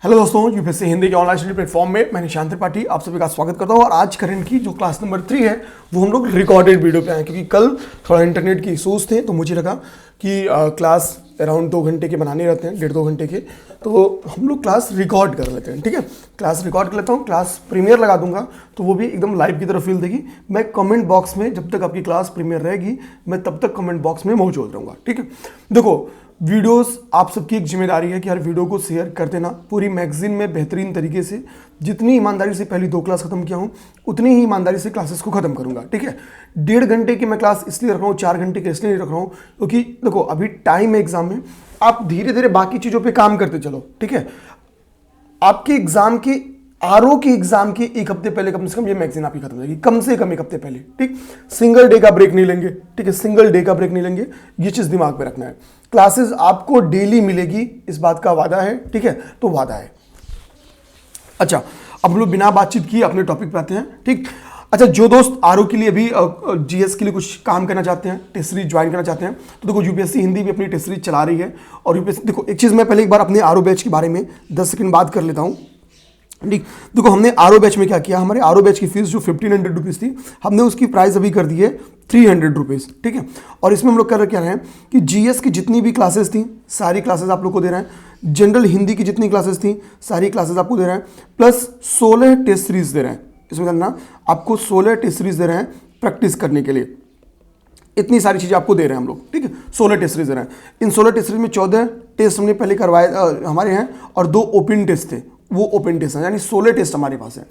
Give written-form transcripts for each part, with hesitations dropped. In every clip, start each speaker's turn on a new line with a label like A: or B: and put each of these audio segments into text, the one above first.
A: Hello दोस्तों, UPSC Hindi के online study platform में मैं निशांत त्रिपाठी आप सभी का स्वागत करता हूं। और आज करंट की जो क्लास नंबर 3 है वो हम लोग रिकॉर्डेड वीडियो पे आए, क्योंकि कल थोड़ा इंटरनेट की इशूज़ थे तो मुझे लगा कि क्लास अराउंड 2 घंटे के बनाने रहते हैं, 1.5-2 घंटे के, तो हम लोग क्लास रिकॉर्ड कर लेते हैं। ठीक है, क्लास रिकॉर्ड कर लेता हूँ, क्लास प्रीमियर लगा दूंगा तो वो भी एकदम लाइव की तरह फील देगी। मैं कमेंट बॉक्स में जब तक आपकी क्लास प्रीमियर रहेगी मैं तब तक कमेंट बॉक्स में मौजूद रहूँगा। ठीक है, देखो वीडियोस आप सबकी एक जिम्मेदारी है कि हर वीडियो को शेयर कर देना पूरी मैगजीन में बेहतरीन तरीके से। जितनी ईमानदारी से पहली 2 क्लास खत्म किया हूँ उतनी ही ईमानदारी से क्लासेस को खत्म करूंगा। ठीक है, 1.5 घंटे की मैं क्लास इसलिए रख रहा हूँ, 4 घंटे की इसलिए नहीं रख रहा हूँ क्योंकि देखो अभी टाइम है एग्जाम में, आप धीरे धीरे बाकी चीज़ों पर काम करते चलो। ठीक है, आपके एग्जाम के आरओ के एग्जाम के 1 हफ्ते पहले कम से कम ये मैगजीन आपकी खत्म हो जाएगी, कम से कम 1 हफ्ते पहले। ठीक, सिंगल डे का ब्रेक नहीं लेंगे। ठीक है, सिंगल डे का ब्रेक नहीं लेंगे, ये चीज दिमाग में रखना है। क्लासेस आपको डेली मिलेगी, इस बात का वादा है। ठीक है, तो वादा है। अच्छा, अब हम लोग बिना बातचीत किए अपने टॉपिक पे आते हैं। ठीक, अच्छा, जो दोस्त आरओ के लिए भी जीएस के लिए कुछ काम करना चाहते हैं, टेस्ट सीरीज ज्वाइन करना चाहते हैं, तो देखो यूपीएससी हिंदी भी अपनी टेस्ट सीरीज चला रही है। और यूपीएससी देखो एक चीज मैं पहले एक बार अपने आरओ बैच के बारे में 10 सेकंड बात कर लेता हूँ। ठीक, देखो हमने आरओ बैच में क्या किया, हमारे आरओ बैच की फीस जो 1500 रुपीज़ थी, हमने उसकी प्राइस अभी कर दी है 300 रुपीज़। ठीक है, और इसमें हम लोग कर क्या रहे हैं कि जीएस की जितनी भी क्लासेस थी सारी क्लासेस आप लोग को दे रहे हैं, जनरल हिंदी की जितनी क्लासेस थी सारी क्लासेस आपको दे रहे हैं, प्लस 16 टेस्ट सीरीज दे रहे हैं। इसमें करना आपको 16 टेस्ट सीरीज दे रहे हैं प्रैक्टिस करने के लिए। इतनी सारी चीज़ें आपको दे रहे हैं हम लोग। ठीक है, 16 टेस्ट सीरीज दे रहे हैं। इन 16 टेस्ट सीरीज में 14 टेस्ट हमने पहले करवाए हमारे हैं और 2 ओपन टेस्ट थे, वो ओपन टेस्ट है, यानी 16 टेस्ट हमारे पास है।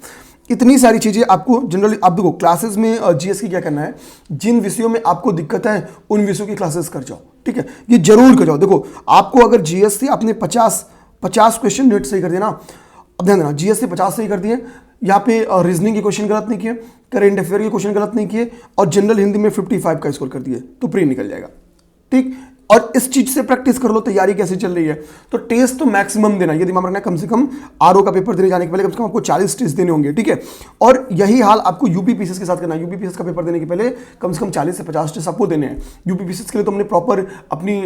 A: इतनी सारी चीज़ें आपको जनरली, आप देखो क्लासेस में जीएस की क्या करना है, जिन विषयों में आपको दिक्कत है उन विषयों की क्लासेस कर जाओ। ठीक है, ये जरूर कर जाओ। देखो आपको अगर जीएस से आपने 50 क्वेश्चन नेट सही कर दिया ना, अब ध्यान देना, जीएस से 50 सही कर दिए, यहाँ पे रीजनिंग के क्वेश्चन गलत नहीं किए, करेंट अफेयर के क्वेश्चन गलत नहीं किए, और जनरल हिंदी में 55 का स्कोर कर दिए तो प्री निकल जाएगा। ठीक, और इस चीज से प्रैक्टिस कर लो, तैयारी कैसे चल रही है। तो टेस्ट तो मैक्सिमम देना, ये दिमाग में रखना है, कम से कम आरओ का पेपर देने जाने के पहले कम से कम आपको 40 टेस्ट देने होंगे। ठीक है, और यही हाल आपको यूपीपीसीएस के साथ करना है। यूपीपीसीएस का पेपर देने के पहले कम से कम 40 से 50 टेस्ट आपको देने हैं। यूपीपीसीएस के लिए तो हमने प्रॉपर अपनी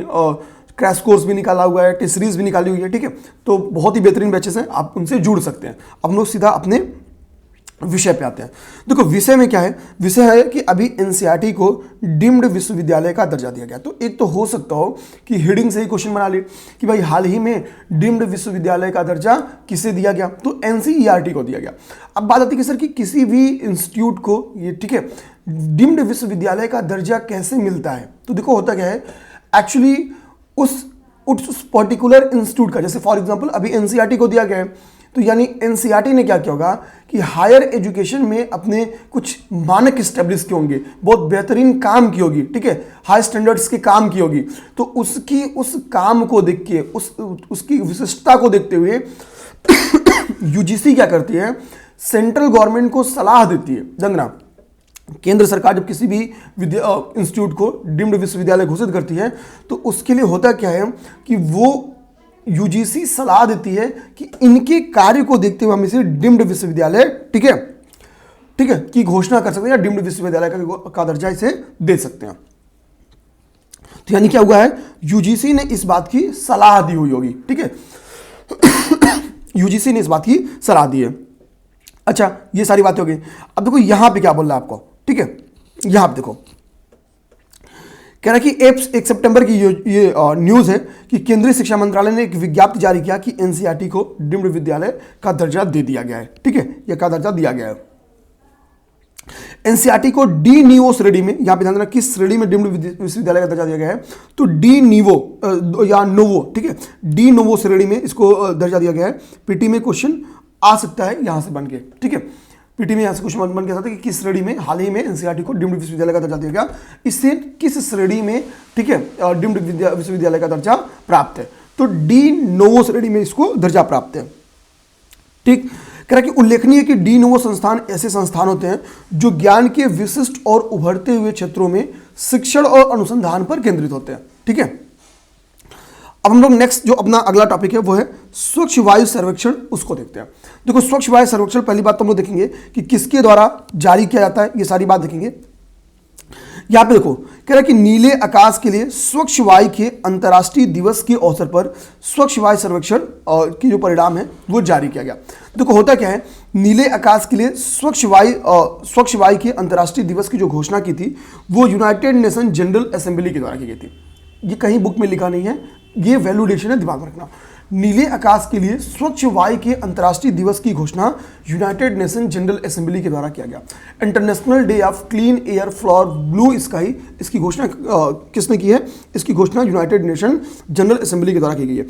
A: क्रैश कोर्स भी निकाला हुआ है, टेस्ट सीरीज भी निकाली हुई है। ठीक है, तो बहुत ही बेहतरीन बैचेस हैं, आप उनसे जुड़ सकते हैं। अब हम लोग सीधा अपने विषय पे आते हैं। देखो विषय में क्या है, विषय है कि अभी एनसीईआरटी को डीम्ड विश्वविद्यालय का दर्जा दिया गया। तो एक तो हो सकता हो कि हेडिंग से ही क्वेश्चन बना ले कि भाई हाल ही में डीम्ड विश्वविद्यालय का दर्जा किसे दिया गया, तो एनसीईआरटी को दिया गया। अब बात आती है कि सर कि किसी भी इंस्टीट्यूट को ये, ठीक है, डीम्ड विश्वविद्यालय का दर्जा कैसे मिलता है। तो देखो होता क्या है, एक्चुअली उस पर्टिकुलर इंस्टीट्यूट का, जैसे फॉर एग्जाम्पल अभी एनसीईआरटी को दिया गया है, तो यानी एनसीईआरटी ने क्या किया होगा कि हायर एजुकेशन में अपने कुछ मानक स्टैब्लिश किए होंगे, बहुत बेहतरीन काम की होगी। ठीक है, हाई स्टैंडर्ड्स के काम की होगी, तो उसकी उस काम को देख के, उसकी विशिष्टता को देखते हुए यूजीसी क्या करती है, सेंट्रल गवर्नमेंट को सलाह देती है। जनना केंद्र सरकार जब किसी भी इंस्टीट्यूट को डीम्ड विश्वविद्यालय घोषित करती है तो उसके लिए होता क्या है कि वो यूजीसी सलाह देती है कि इनके कार्य को देखते हुए हम इसे डीम्ड विश्वविद्यालय, ठीक है, ठीक है, की घोषणा कर सकते हैं या डीम्ड विश्वविद्यालय का दर्जा इसे दे सकते हैं। तो यानी क्या हुआ है, यूजीसी ने इस बात की सलाह दी हुई होगी। ठीक है, यूजीसी ने इस बात की सलाह दी है। अच्छा, ये सारी बातें हो गई। अब देखो यहां पे क्या बोल रहा है आपको। ठीक है, यहां पे देखो कह रहा है कि 1 सितंबर की ये न्यूज़ है कि केंद्रीय शिक्षा मंत्रालय ने एक विज्ञप्ति जारी किया कि एनसीईआरटी को डीम्ड विद्यालय का दर्जा दे दिया गया है। ठीक है, यह का दर्जा दिया गया है। एनसीईआरटी को डी नीवो श्रेणी में, यहां पे ध्यान देना किस श्रेणी में डीम्ड विश्वविद्यालय का दर्जा दिया गया है, तो डी नीवो या नोवो, ठीक है, डी नोवो श्रेणी में इसको दर्जा दिया गया है। पीटी में क्वेश्चन आ सकता है यहां से बन के। ठीक है, पीटी में यहां से क्वेश्चन बन के आता है कि किस श्रेणी में हाल ही में एनसीईआरटी को डीम्ड विश्वविद्यालय का दर्जा दिया गया, इससे किस श्रेणी में, ठीक है, डीम्ड विश्वविद्यालय का दर्जा प्राप्त है। तो डी नोवो श्रेणी में इसको दर्जा प्राप्त है। ठीक, कह रहा कि उल्लेखनीय है कि डी नोवो संस्थान ऐसे संस्थान होते हैं जो ज्ञान के विशिष्ट और उभरते हुए क्षेत्रों में शिक्षण और अनुसंधान पर केंद्रित होते हैं। ठीक है, अब हम लोग नेक्स्ट जो अपना अगला टॉपिक है वो है स्वच्छ वायु सर्वेक्षण, उसको देखते हैं। देखो स्वच्छ वायु सर्वेक्षण पहली बात तो हम लोग देखेंगे कि किसके द्वारा जारी किया जाता है, ये सारी बात देखेंगे। यहां पे देखो कह रहा है कि नीले आकाश के लिए स्वच्छ वायु के अंतर्राष्ट्रीय दिवस के अवसर पर स्वच्छ वायु सर्वेक्षण और की जो परिणाम है वो जारी किया गया। देखो होता क्या है, नीले आकाश के लिए स्वच्छ वायु के अंतर्राष्ट्रीय दिवस की जो घोषणा की थी वो यूनाइटेड नेशन जनरल असेंबली के द्वारा की गई थी। ये कहीं बुक में लिखा नहीं है, ये वैल्यूडेशन है, दिमाग में रखना। नीले आकाश के लिए स्वच्छ वायु के अंतर्राष्ट्रीय दिवस की घोषणा यूनाइटेड नेशन जनरल असेंबली के द्वारा किया गया। International day of clean air for blue sky, इसकी घोषणा किसने की है? इसकी घोषणा यूनाइटेड नेशन जनरल असेंबली के द्वारा की गई है।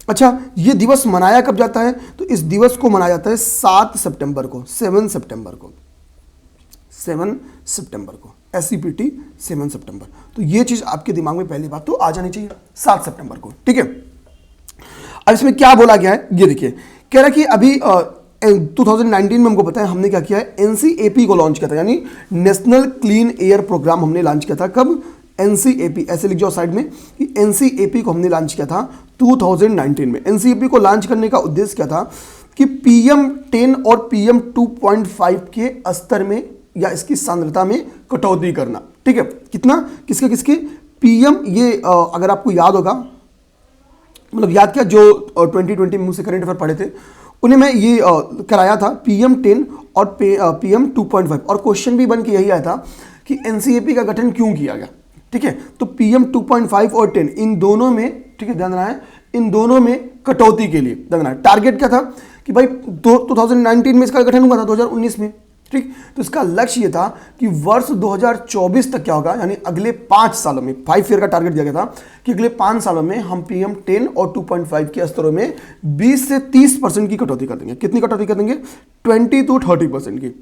A: अच्छा, ये दिवस मनाया कब जाता है? तो इस दिवस को मनाया जाता है 7 सितंबर को, 7 सितंबर को, 7 सितंबर को, SCPT 7 सितंबर। तो ये चीज आपके दिमाग में पहली बात तो आ जानी चाहिए, 7 सितंबर को, ठीक है। अब इसमें क्या बोला गया है ये देखिए, कह रहा है कि अभी 2019 में हमको पता है हमने क्या किया है, NCAP को लॉन्च किया था, यानी नेशनल क्लीन एयर प्रोग्राम हमने लॉन्च किया था। कब? NCAP, ऐसे लिख जाओ साइड में कि NCAP को हमने लॉन्च किया था 2019 में। NCAP को लॉन्च करने का उद्देश्य क्या था कि PM10 और PM 2.5 के स्तर में या इसकी सांद्रता में कटौती करना, ठीक है। कितना? किसके किसके? PM, ये अगर आपको याद होगा, मतलब याद क्या, जो 2020 में मुझसे करंट अफेयर पढ़े थे उन्हें मैं ये कराया था PM10 और PM 2.5, और क्वेश्चन भी बन के यही आया था कि NCAP का गठन क्यों किया गया, ठीक है। तो PM 2.5 और 10 इन दोनों में, ठीक है, ध्यान रहा है, इन दोनों में कटौती के लिए ध्यान रहा है। टारगेट क्या था कि भाई 2019 में इसका गठन हुआ था, 2019 में, ठीक। तो इसका लक्ष्य ये था कि वर्ष 2024 तक क्या होगा, यानी अगले 5 सालों में, 5 ईयर का टारगेट दिया गया था कि अगले 5 सालों में हम PM10 और 2.5 के स्तरों में 20 से 30% की कटौती कर देंगे। कितनी कटौती कर देंगे? 20 to 30% की,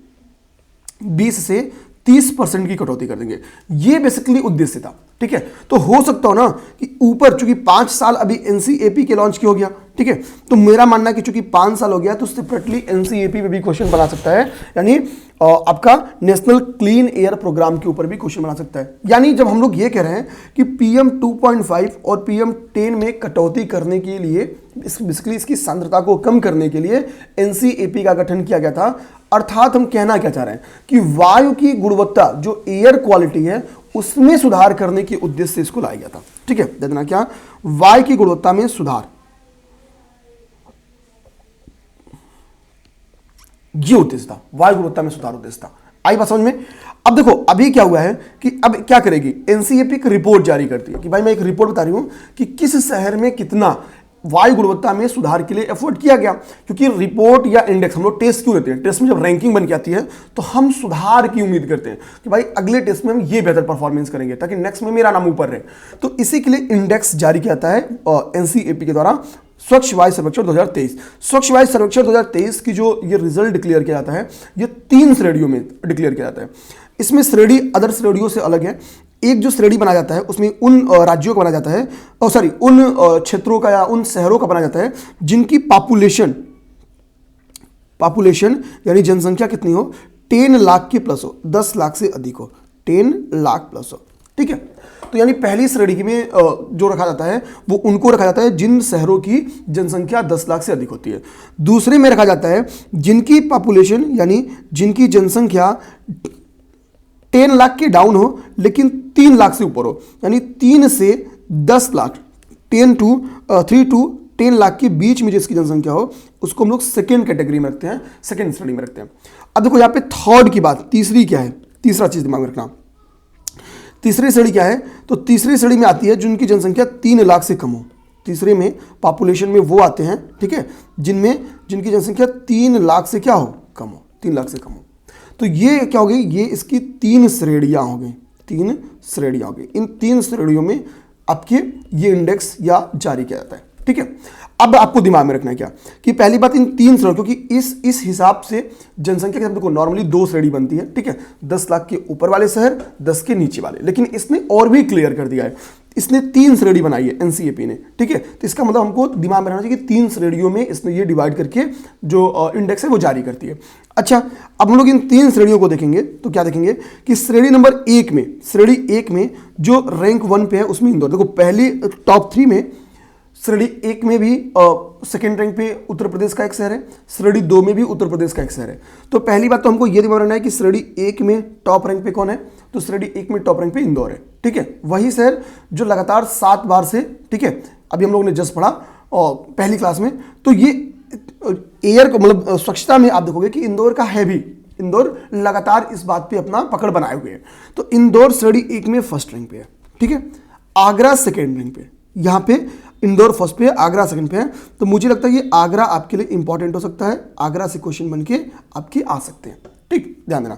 A: 20 से 30% की कटौती कर देंगे। ये बेसिकली उद्देश्य था, ठीक है। तो हो सकता हो ना कि ऊपर, चूंकि 5 साल अभी NCAP के लॉन्च की हो गया, ठीक है, तो मेरा मानना है कि चूंकि 5 साल हो गया तो सेपरेटली NCAP पे भी क्वेश्चन बना सकता है, यानी आपका नेशनल क्लीन एयर प्रोग्राम के ऊपर भी क्वेश्चन बना सकता है। यानी जब हम लोग ये कह रहे हैं कि PM 2.5 और PM 10 में कटौती करने के लिए, बेसिकली इसकी सांद्रता को कम करने के लिए NCAP का गठन किया गया था, अर्थात हम कहना क्या चाह रहे हैं कि वायु की गुणवत्ता, जो एयर क्वालिटी है, उसमें सुधार करने के उद्देश्य से इसको लाया गया था, ठीक है। देखना क्या, वायु की गुणवत्ता में सुधार, ये उद्देश्य था, वायु गुणवत्ता में सुधार उद्देश्य था। आई बात समझ में? अब देखो अभी क्या हुआ है कि अब क्या करेगी NCAP, एक रिपोर्ट जारी करती है कि भाई मैं एक रिपोर्ट बता रही हूं कि किस शहर में कितना वायु गुणवत्ता में सुधार के लिए एफर्ट किया गया। क्योंकि रिपोर्ट या इंडेक्स, हम लोग टेस्ट क्यों लेते हैं, टेस्ट में जब रैंकिंग बन के आती है तो हम सुधार की उम्मीद करते हैं कि भाई अगले टेस्ट में हम ये बेहतर परफॉर्मेंस करेंगे ताकि नेक्स्ट में मेरा नाम ऊपर रहे। तो इसी के लिए इंडेक्स जारी किया जाता है NCAP के द्वारा, स्वच्छ वायु सर्वेक्षण 2023। स्वच्छ वायु सर्वेक्षण 2023 की जो ये रिजल्ट डिक्लेयर किया जाता है, ये 3 श्रेणियों में डिक्लेयर किया जाता है। इसमें श्रेणी अदर श्रेणियों से अलग है। एक जो श्रेणी बनाया जाता है उसमें उन राज्यों का बनाया जाता है, उन क्षेत्रों का या उन शहरों का बनाया जाता है जिनकी पॉपुलेशन यानी जनसंख्या कितनी हो, 10 लाख के प्लस हो, 10 लाख से अधिक हो, 10 लाख प्लस हो, ठीक है। तो यानी पहली श्रेणी में जो रखा जाता है वो उनको रखा जाता है जिन शहरों की जनसंख्या 10 लाख से अधिक होती है। दूसरे में रखा जाता है जिनकी पॉपुलेशन यानी जिनकी जनसंख्या 10 लाख के डाउन हो लेकिन 3 लाख से ऊपर हो, यानी 3 से 10 लाख, 3 to 10 लाख के बीच में जिसकी जनसंख्या हो उसको हम लोग सेकेंड कैटेगरी में रखते हैं, सेकेंड श्रेणी में रखते हैं। अब देखो यहाँ पे थर्ड की बात, तीसरी क्या है, तीसरा चीज दिमाग में रखना। तीसरी श्रेणी क्या है, तो तीसरी श्रेणी में आती है जिनकी जनसंख्या 3 लाख से कम हो। तीसरे में पॉपुलेशन में वो आते हैं, ठीक है, जिनकी जनसंख्या 3 लाख से क्या हो, कम हो, 3 लाख से कम हो। तो ये क्या हो गई, ये इसकी 3 श्रेणियां हो गई, 3 श्रेणियां हो गई। इन 3 श्रेणियों में आपके ये इंडेक्स या जारी किया जाता है, ठीक है। अब आपको दिमाग में रखना है क्या कि पहली बात इन 3 श्रेणी, क्योंकि इस हिसाब से जनसंख्या के देखो नॉर्मली 2 श्रेणी बनती है, ठीक है, 10 लाख के ऊपर वाले शहर, 10 के नीचे वाले, लेकिन इसने और भी क्लियर कर दिया है, इसने 3 श्रेणी बनाई है NCAP ने, ठीक है। तो इसका मतलब हमको दिमाग में रखना चाहिए कि 3 श्रेणियों में इसने ये डिवाइड करके जो इंडेक्स है वो जारी करती है। अच्छा, अब हम लोग इन 3 श्रेणियों को देखेंगे तो क्या देखेंगे कि श्रेणी नंबर 1 में, श्रेणी 1 में जो रैंक 1 पे है उसमें इंदौर, देखो पहली टॉप 3 में श्रेणी 1 में भी सेकेंड रैंक पे उत्तर प्रदेश का एक शहर है, श्रेणी 2 में भी उत्तर प्रदेश का एक शहर है। तो पहली बात तो हमको ये दिमाग रखना है कि श्रेणी 1 में टॉप रैंक पे कौन है, तो श्रेणी 1 में टॉप रैंक पे इंदौर है, ठीक है। वही शहर जो लगातार 7 बार से, ठीक है, अभी हम लोगों ने जस्ट पढ़ा और पहली क्लास में, तो ये एयर को मतलब स्वच्छता में आप देखोगे कि इंदौर का है भी, इंदौर लगातार इस बात पे अपना पकड़ बनाए हुए हैं। तो इंदौर श्रेणी 1 में फर्स्ट रैंक पे है, ठीक है। आगरा सेकेंड रैंक पे, यहाँ पे इंदौर फर्स्ट पे है, आगरा सेकंड पे है। तो मुझे लगता है ये आगरा आपके लिए इंपॉर्टेंट हो सकता है, आगरा से क्वेश्चन बन के आपके आ सकते हैं, ठीक, ध्यान देना।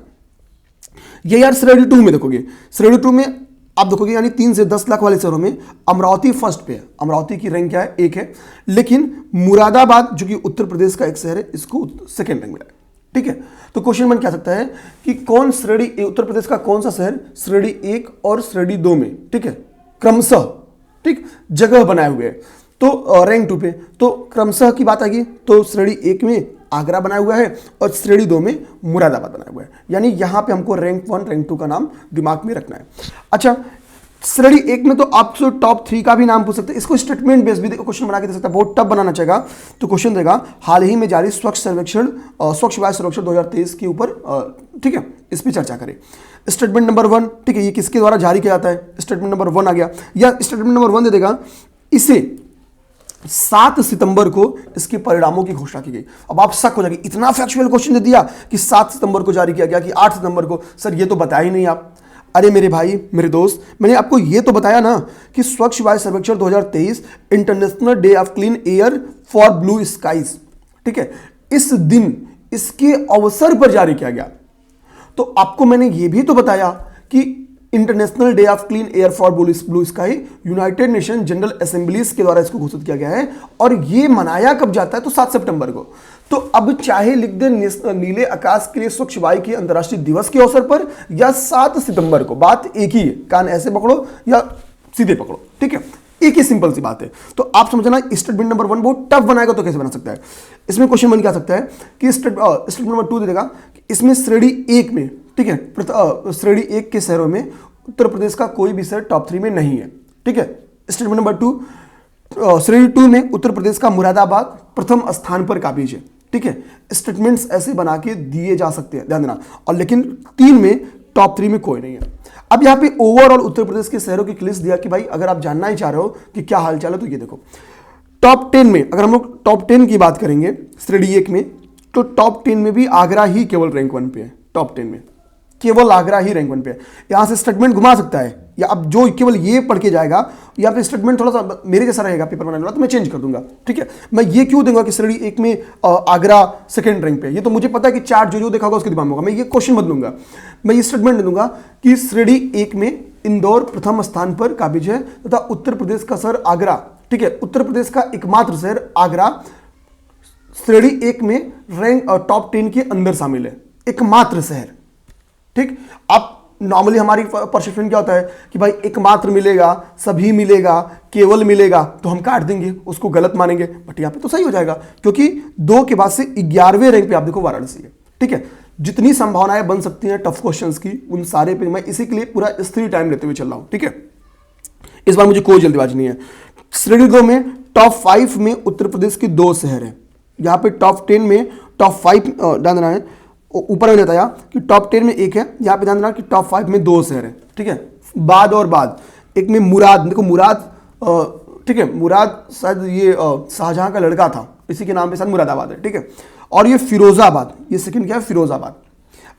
A: ये यार श्रेणी 2 में देखोगे, श्रेणी 2 में आप देखोगे यानी 3 से 10 लाख वाले शहरों में अमरावती फर्स्ट पे है, अमरावती की रैंक क्या है, 1 है। लेकिन मुरादाबाद जो कि उत्तर प्रदेश का एक शहर है, इसको सेकेंड रैंक मिला है, ठीक है। तो क्वेश्चन बन क्या सकता है कि कौन श्रेणी उत्तर प्रदेश का कौन सा शहर श्रेणी 1 और श्रेणी 2 में, ठीक है, क्रमशः, ठीक, जगह बनाए हुए हैं। तो रैंक 2 पे तो क्रमशः की बात आएगी तो श्रेणी 1 में आगरा बनाया हुआ है और श्रेणी 2 में मुरादाबाद बनाया हुआ है। यानी यहां पे हमको रैंक 1 रैंक 2 का नाम दिमाग में रखना है। अच्छा, श्रेणी 1 में तो आप टॉप 3 का भी नाम पूछ सकते हैं, इसको स्टेटमेंट बेस्ड भी क्वेश्चन बना के दे सकता है, बहुत टफ बनाना चाहेगा तो क्वेश्चन देगा हाल ही में जारी स्वच्छ सर्वेक्षण स्वच्छ वायु सर्वेक्षण 2023 के ऊपर, ठीक है, इस पर चर्चा करें। स्टेटमेंट नंबर 1, ठीक है, ये किसके द्वारा जारी किया जाता है, स्टेटमेंट नंबर 1 आ गया, या स्टेटमेंट नंबर 1 दे देगा इसे 7 सितंबर को इसके परिणामों की घोषणा की गई। अब आप शक हो जाएंगे, इतना फैक्चुअल क्वेश्चन दे दिया कि 7 सितंबर को जारी किया गया कि 8 सितंबर को, सर ये तो बताया ही नहीं आप। अरे मेरे भाई मेरे दोस्त, मैंने आपको ये तो बताया ना कि स्वच्छ Vayu Survekshan 2023 international day of clean air for blue skies, ठीक है, इस दिन इसके अवसर पर जारी किया गया। तो आपको मैंने ये भी तो बताया कि international day of clean air for blue sky United nation general assemblies के द्वारा इसको घोषित किया गया है और ये मनाया कब जाता है, तो 7 सितंबर को। तो अब चाहे लिख दे नीले आकाश के लिए स्वच्छ वायु के अंतर्राष्ट्रीय दिवस के अवसर पर या 7 सितंबर को, बात एक ही है, कान ऐसे पकड़ो या सीधे पकड़ो, ठीक है, एक ही सिंपल सी बात है। तो आप समझना स्टेटमेंट नंबर 1 बहुत टफ बनाएगा तो कैसे बना सकता है। इसमें क्वेश्चन बन क्या सकता है कि स्टेटमेंट नंबर 2 दे देगा कि इसमें श्रेणी 1 में, ठीक है, श्रेणी 1 के शहरों में उत्तर प्रदेश का कोई भी शहर टॉप 3 में नहीं है, ठीक है। स्टेटमेंट नंबर 2, श्रेणी 2 में उत्तर प्रदेश का मुरादाबाद प्रथम स्थान पर काबिज है, ठीक है। स्टेटमेंट्स ऐसे बना के दिए जा सकते हैं, ध्यान देना। और लेकिन 3 में टॉप 3 में कोई नहीं है। अब यहाँ पे ओवरऑल उत्तर प्रदेश के शहरों की लिस्ट दिया कि भाई अगर आप जानना ही चाह रहे हो कि क्या हालचाल है तो ये देखो। टॉप 10 में अगर हम लोग टॉप 10 की बात करेंगे श्रेणी 1 में, तो टॉप 10 में भी आगरा ही केवल रैंक 1 पे है। टॉप 10 में केवल आगरा ही रैंक 1 पे है। यहां से स्टेटमेंट घुमा सकता है, या अब जो केवल ये पढ़ के जाएगा या फिर स्टेटमेंट थोड़ा सा मेरे जैसा रहेगा पेपर बनाने वाला तो मैं चेंज कर दूंगा, ठीक है। मैं ये क्यों दूंगा कि श्रेणी 1 में आगरा सेकंड रैंक पे, ये तो मुझे पता है कि चार्ट जो देखा होगा उसके दिमाग में होगा। मैं ये क्वेश्चन बदलूंगा, मैं ये स्टेटमेंट दूंगा कि श्रेणी 1 में इंदौर प्रथम स्थान पर काबिज है तथा उत्तर प्रदेश का शहर आगरा, ठीक है, उत्तर प्रदेश का एकमात्र शहर आगरा श्रेणी 1 में रैंक टॉप 10 के अंदर शामिल है, एकमात्र शहर, ठीक। अब नॉर्मली हमारी परसेप्शन क्या होता है कि भाई एकमात्र मिलेगा, सभी मिलेगा, केवल मिलेगा, तो हम काट देंगे, उसको गलत मानेंगे। बट यहाँ पे तो सही हो जाएगा क्योंकि 2 के बाद से 11वें रैंक पे आप देखो वाराणसी है, ठीक है। जितनी संभावनाएं बन सकती हैं टफ क्वेश्चंस की उन सारे पे मैं इसी के लिए पूरा स्थिर टाइम लेते हुए चल रहा हूं, ठीक है। इस बार मुझे कोई जल्दबाजी नहीं है। श्रेणी 2 में टॉप 5 में उत्तर प्रदेश के 2 शहर हैं। यहाँ पे टॉप 10 में टॉप 5 ध्यान देना है, ऊपर मैंने बताया कि टॉप 10 में 1 है, यहाँ पे ध्यान देना कि टॉप 5 में 2 शहर है, ठीक है। बाद और बाद एक में मुराद, देखो मुराद, ठीक है, मुराद शायद ये शाहजहां का लड़का था, इसी के नाम पे शायद मुरादाबाद है, ठीक है। और ये फिरोजाबाद, ये सेकंड क्या है, फिरोजाबाद।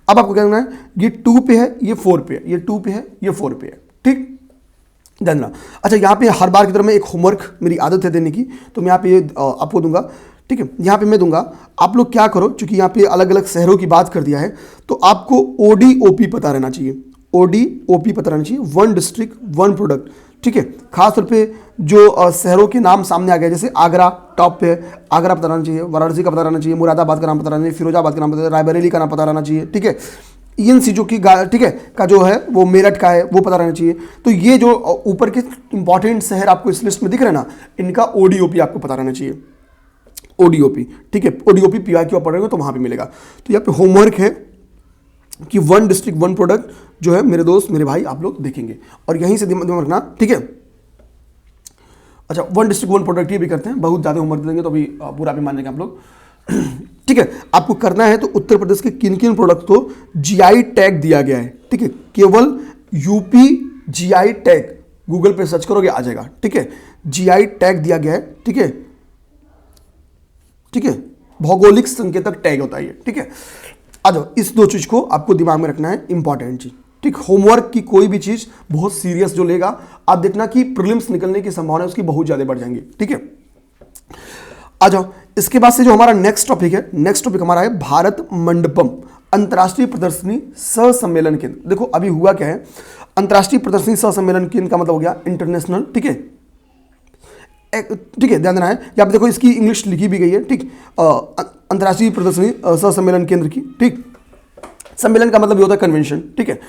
A: अब आपको क्या करना है, ये 2 पे है, ये 4 पे है, ये 2 पे है, ये 4 पे है, ठीक, ध्यान देना। अच्छा, यहाँ पे हर बार की तरह मैं एक होमवर्क, मेरी आदत है देने की, तो मैं यहाँ पे आपको दूंगा, ठीक है। यहाँ पे मैं दूंगा, आप लोग क्या करो, क्योंकि यहाँ पे अलग अलग शहरों की बात कर दिया है, तो आपको ODOP पता रहना चाहिए, ODOP पता रहना चाहिए, 1 डिस्ट्रिक्ट 1 प्रोडक्ट, ठीक है। खासतौर पे जो शहरों के नाम सामने आ गए, जैसे आगरा टॉप पे है, आगरा पता रहना चाहिए, वाराणसी का पता रहना चाहिए, मुरादाबाद का नाम पता रहना चाहिए, फिरोजाबाद का नाम पता, रायबरेली का नाम पता रहना चाहिए, ठीक है। इन चीज़ों की ठीक है का जो है वो मेरठ का है वो पता रहना चाहिए। तो ये जो ऊपर के इंपॉर्टेंट शहर आपको इस लिस्ट में दिख रहे हैं ना, इनका ODOP आपको पता रहना चाहिए, ODOP, ठीक है। ODOP PYQ पढ़ेंगे तो वहां पे मिलेगा। तो यहाँ पे होमवर्क है कि 1 डिस्ट्रिक्ट 1 प्रोडक्ट जो है मेरे दोस्त मेरे भाई आप लोग देखेंगे और यहीं से दिमाग रखना, ठीक है। अच्छा, वन डिस्ट्रिक्ट वन प्रोडक्ट ये भी करते हैं, बहुत ज़्यादा होमवर्क देंगे तो अभी पूरा भी मान लेंगे आप लोग। ठीक है, आपको करना है तो उत्तर प्रदेश के किन किन प्रोडक्ट को जीआई टैग दिया गया है। ठीक है, केवल यूपी जीआई टैग, गूगल पे सर्च करोगे आ जाएगा। ठीक है, जीआई टैग दिया गया है। ठीक है, ठीक है, भौगोलिक संकेतक टैग होता है ये। ठीक है, आ जाओ, इस दो चीज को आपको दिमाग में रखना है, इंपॉर्टेंट चीज। ठीक, होमवर्क की कोई भी चीज बहुत सीरियस जो लेगा, आप देखना कि प्रीलिम्स निकलने की संभावना उसकी बहुत ज्यादा बढ़ जाएंगी। ठीक है, आ जाओ, इसके बाद से जो हमारा नेक्स्ट टॉपिक है, नेक्स्ट टॉपिक हमारा है भारत मंडपम अंतर्राष्ट्रीय प्रदर्शनी सह सम्मेलन केंद्र। देखो अभी हुआ क्या है, अंतर्राष्ट्रीय प्रदर्शनी सह सम्मेलन केंद्र का मतलब हो गया इंटरनेशनल। ठीक है, ठीक है, ध्यान देना है, यहाँ पे देखो इसकी इंग्लिश लिखी भी गई है। ठीक, अंतर्राष्ट्रीय प्रदर्शनी सह सम्मेलन केंद्र की। ठीक, सम्मेलन का मतलब ये होता है कन्वेंशन। ठीक है,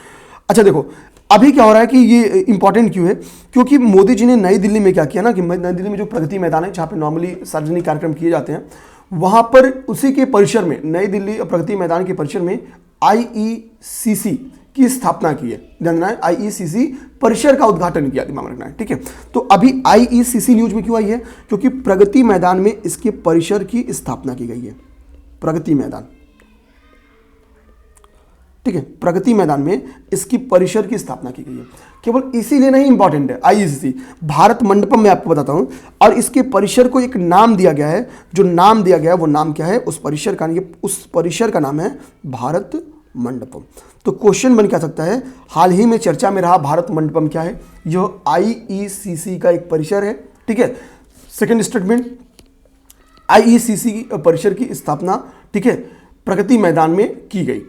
A: अच्छा देखो अभी क्या हो रहा है कि ये इंपॉर्टेंट क्यों है, क्योंकि मोदी जी ने नई दिल्ली में क्या किया ना कि नई दिल्ली में जो प्रगति मैदान है जहाँ पे नॉर्मली सार्वजनिक कार्यक्रम किए जाते हैं, वहाँ पर उसी के परिसर में, नई दिल्ली प्रगति मैदान के परिसर में आईईसीसी की स्थापना की है। ध्यान देना है, आईईसीसी परिसर का उद्घाटन किया, दिमाग में रखना है। ठीक है, तो अभी आईईसीसी न्यूज में क्यों आई है, क्योंकि प्रगति मैदान में इसके परिसर की स्थापना की गई है। प्रगति मैदान, ठीक है, प्रगति मैदान में इसकी परिसर की स्थापना की गई है। केवल इसीलिए नहीं इंपॉर्टेंट है आईईसीसी, भारत मंडपम मैं आपको बताता हूं, और इसके परिसर को एक नाम दिया गया है। जो नाम दिया गया है वो नाम क्या है, उस परिसर का नाम है भारत मंडपम। तो क्वेश्चन बन क्या सकता है, हाल ही में चर्चा में रहा भारत मंडपम क्या है, यह आईईसीसी का एक परिसर है। ठीक है, सेकेंड स्टेटमेंट, आईईसीसी परिसर की स्थापना, ठीक है, प्रगति मैदान में की गई।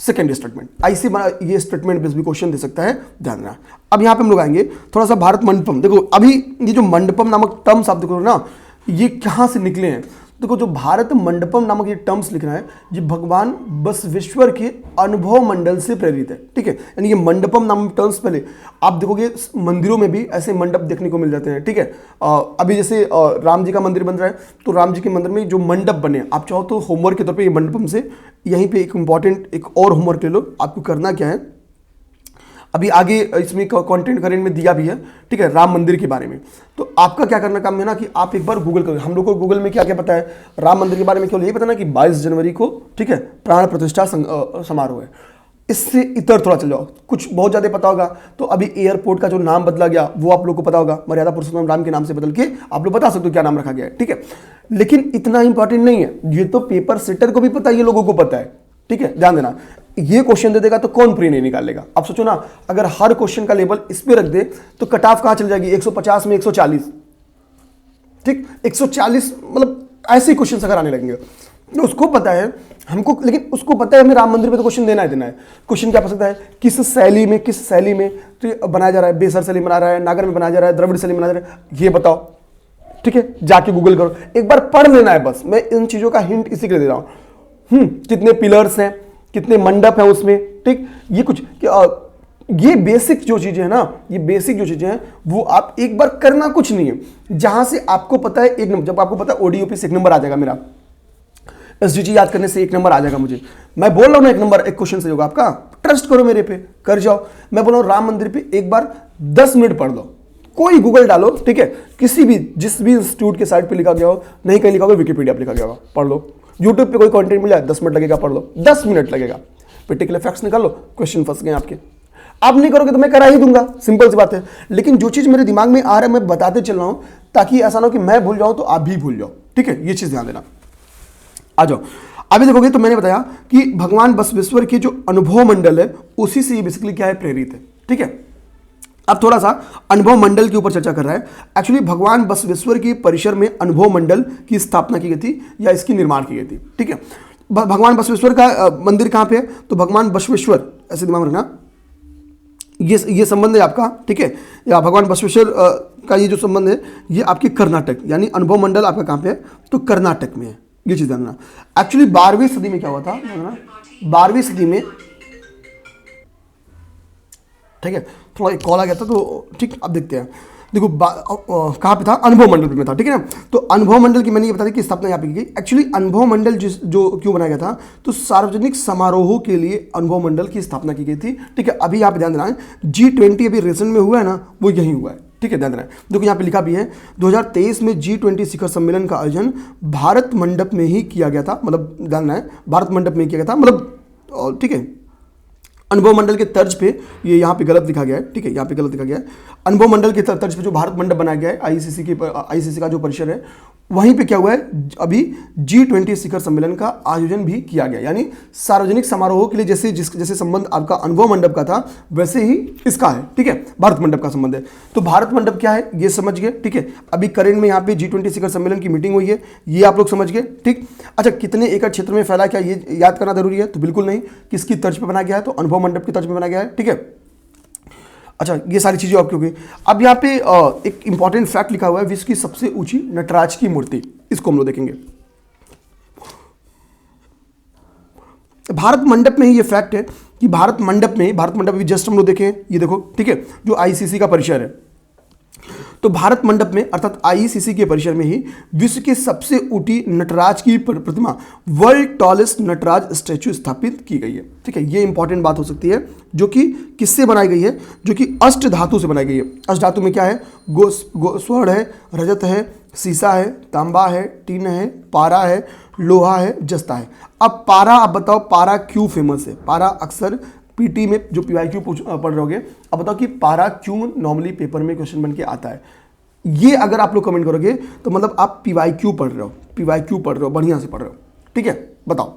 A: सेकेंड स्टेटमेंट, ऐसे ये स्टेटमेंट बेस भी क्वेश्चन दे सकता है, ध्यान देना। अब यहां पे हम लोग आएंगे थोड़ा सा भारत मंडपम। देखो अभी ये जो मंडपम नामक टर्म्स आप देखो ना, ये कहां से निकले हैं। देखो जो भारत मंडपम नामक ये टर्म्स लिखना है, ये भगवान बसवेश्वर के अनुभव मंडल से प्रेरित है। ठीक है, यानी ये मंडपम नामक टर्म्स पहले आप देखोगे मंदिरों में भी ऐसे मंडप देखने को मिल जाते हैं। ठीक है, अभी जैसे राम जी का मंदिर बन रहा है, तो राम जी के मंदिर में जो मंडप बने, आप चाहो तो होमवर्क के तौर पर ये मंडपम से यहीं पर एक इंपॉर्टेंट एक और होमवर्क ले लो। आपको करना क्या है, अभी आगे इसमें कंटेंट करेंट में दिया भी है। ठीक है, राम मंदिर के बारे में, तो आपका क्या करना काम है ना कि आप एक बार गूगल करो। हम लोग को गूगल में क्या क्या पता है राम मंदिर के बारे में, केवल यही पता ना कि 22 जनवरी को, ठीक है, प्राण प्रतिष्ठा समारोह है। इससे इतर थोड़ा चल जाओ, कुछ बहुत ज़्यादा पता होगा। तो अभी एयरपोर्ट का जो नाम बदला गया वो आप लोग को पता होगा, मर्यादा पुरुषोत्तम राम के नाम से बदल के आप लोग बता सकते हो क्या नाम रखा गया है। ठीक है, लेकिन इतना इंपॉर्टेंट नहीं है, ये तो पेपर सेटर को भी पता है, ये लोगों को पता है। ठीक है, ध्यान देना, ये क्वेश्चन दे देगा तो कौन प्री नहीं निकालेगा। आप सोचो ना, अगर हर क्वेश्चन का लेवल इस पे रख दे तो कट ऑफ कहां चल जाएगी, 150 में 140। ठीक, 140 मतलब ऐसे क्वेश्चन अगर आने लगेंगे तो उसको पता है हमको, लेकिन उसको पता है हमें राम मंदिर पे तो क्वेश्चन देना है। क्वेश्चन क्या पड़ सकता है, किस शैली में तो बनाया जा रहा है, बेसर शैली बना रहा है, नागर में बनाया जा रहा है, द्रविड़ शैली बनाया जा रहा है, ये बताओ। ठीक है, जाके गूगल करो, एक बार पढ़ लेना है बस। मैं इन चीजों का हिंट इसी के लिए दे रहा हूं। कितने पिलर्स हैं, कितने मंडप हैं उसमें। ठीक, ये कुछ ये बेसिक जो चीजें हैं ना, ये बेसिक जो चीजें हैं वो आप एक बार करना कुछ नहीं है। जहां से आपको पता है एक नंबर, जब आपको पता है ओडीओपी से 1 नंबर आ जाएगा मेरा, एसडीजी याद करने से 1 नंबर आ जाएगा मुझे। मैं बोल रहा हूं ना 1 नंबर एक क्वेश्चन से होगा आपका, ट्रस्ट करो मेरे पे, कर जाओ। मैं बोल रहा हूं राम मंदिर पे एक बार 10 मिनट पढ़ लो, कोई गूगल डालो। ठीक है, किसी भी जिस भी इंस्टीट्यूट के साइट पे लिखा गया हो, नहीं कहीं लिखा होगा, विकिपीडिया पे लिखा गया होगा, पढ़ लो। यूट्यूब पे कोई कंटेंट मिला है 10 मिनट लगेगा, पढ़ लो, 10 मिनट लगेगा। पर्टिकुलर फैक्ट्स निकाल लो, क्वेश्चन फंस गए आपके। आप नहीं करोगे तो मैं करा ही दूंगा, सिंपल सी बात है। लेकिन जो चीज मेरे दिमाग में आ रहा है मैं बताते चल रहा हूं, ताकि ऐसा ना हो कि मैं भूल जाऊं तो आप भी भूल जाओ। ठीक है, ये चीज ध्यान देना। आ जाओ, अभी देखोगे तो मैंने बताया कि भगवान बसवेश्वर के जो अनुभव मंडल है उसी से ये बेसिकली क्या है, प्रेरित है। ठीक है, अब थोड़ा सा अनुभव मंडल के ऊपर चर्चा कर रहा है। एक्चुअली भगवान बसवेश्वर के परिसर में अनुभव मंडल की स्थापना की गई थी या इसकी निर्माण की गई थी। ठीक है, भगवान बसवेश्वर का मंदिर कहां पे है, तो भगवान बसवेश्वर, ऐसे दिमाग में रखना, ये संबंध है आपका। ठीक है, या भगवान बसवेश्वर का ये जो संबंध है ये आपके कर्नाटक, यानी अनुभव मंडल आपका कहां पे है, तो कर्नाटक में है। ये चीज जानना। एक्चुअली 12वीं सदी में क्या हुआ था, 12वीं सदी में, ठीक है, थोड़ा एक कॉल आ गया था तो ठीक, अब देखते हैं। देखो कहाँ पे था, अनुभव मंडल पे में था। ठीक है ना, तो अनुभव मंडल की मैंने ये बता दी कि स्थापना यहाँ पे की गई। एक्चुअली अनुभव मंडल जो क्यों बनाया गया था, तो सार्वजनिक समारोहों के लिए अनुभव मंडल की स्थापना की गई थी। ठीक है, अभी यहाँ पे ध्यान देना है, G20 अभी रिसेंट में हुआ है ना, वो यही हुआ है। ठीक है, ध्यान देना है। देखो यहाँ पे लिखा भी है 2023 में G20 शिखर सम्मेलन का आयोजन भारत मंडप में ही किया गया था, मतलब जानना है भारत मंडप में किया गया था, मतलब ठीक है, अनुभव मंडल के तर्ज पे, ये यहाँ पे गलत लिखा गया है, ठीक है, यहाँ पे गलत लिखा गया है। अनुभव मंडल के तर्ज पे जो भारत मंडप बनाया गया है आईसीसी का जो परिसर है, वहीं पे क्या हुआ है, अभी G20 शिखर सम्मेलन का आयोजन भी किया गया, यानी सार्वजनिक समारोह के लिए जैसे संबंध आपका अनुभव मंडप का था वैसे ही इसका है, ठीक है, भारत मंडप का संबंध है। तो भारत मंडप क्या है ये समझ गए, ठीक है। अभी करेंट में यहाँ पे G20 शिखर सम्मेलन की मीटिंग हुई है, ये आप लोग समझ गए, ठीक। अच्छा, कितने एकड़ क्षेत्र में फैला, क्या ये याद करना जरूरी है? तो बिल्कुल नहीं। किसकी तर्ज पर बनाया गया है? तो अनुभव मंडप की तर्ज पर बनाया गया है, ठीक है। अच्छा, ये सारी चीजें आपकी हो गई। अब यहाँ पे एक इंपॉर्टेंट फैक्ट लिखा हुआ है, विश्व की सबसे ऊंची नटराज की मूर्ति, इसको हम लोग देखेंगे। भारत मंडप में ही ये फैक्ट है कि भारत मंडप भी जस्ट हम लोग देखें, ये देखो, ठीक है, जो आईसीसी का परिसर है, तो भारत मंडप में अर्थात आईसीसी के परिसर में ही विश्व की सबसे ऊंची नटराज की प्रतिमा, वर्ल्ड टॉलेस्ट नटराज स्टैचू स्थापित की गई है, ठीक है। ये इंपॉर्टेंट बात हो सकती है, जो कि किससे बनाई गई है? जो कि अष्ट धातु से बनाई गई है। अष्ट धातु में क्या है? स्वर्ण है, रजत है, सीसा है, तांबा है, टीन है, पारा है, लोहा है, जस्ता है। अब पारा, आप बताओ पारा क्यों फेमस है? पारा अक्सर पीटी में जो PYQ पढ़ रहे होगे, अब बताओ कि पारा क्यों नॉर्मली पेपर में क्वेश्चन बन के आता है? ये अगर आप लोग कमेंट करोगे तो मतलब आप PYQ पढ़ रहे हो, बढ़िया से पढ़ रहे हो, ठीक है। बताओ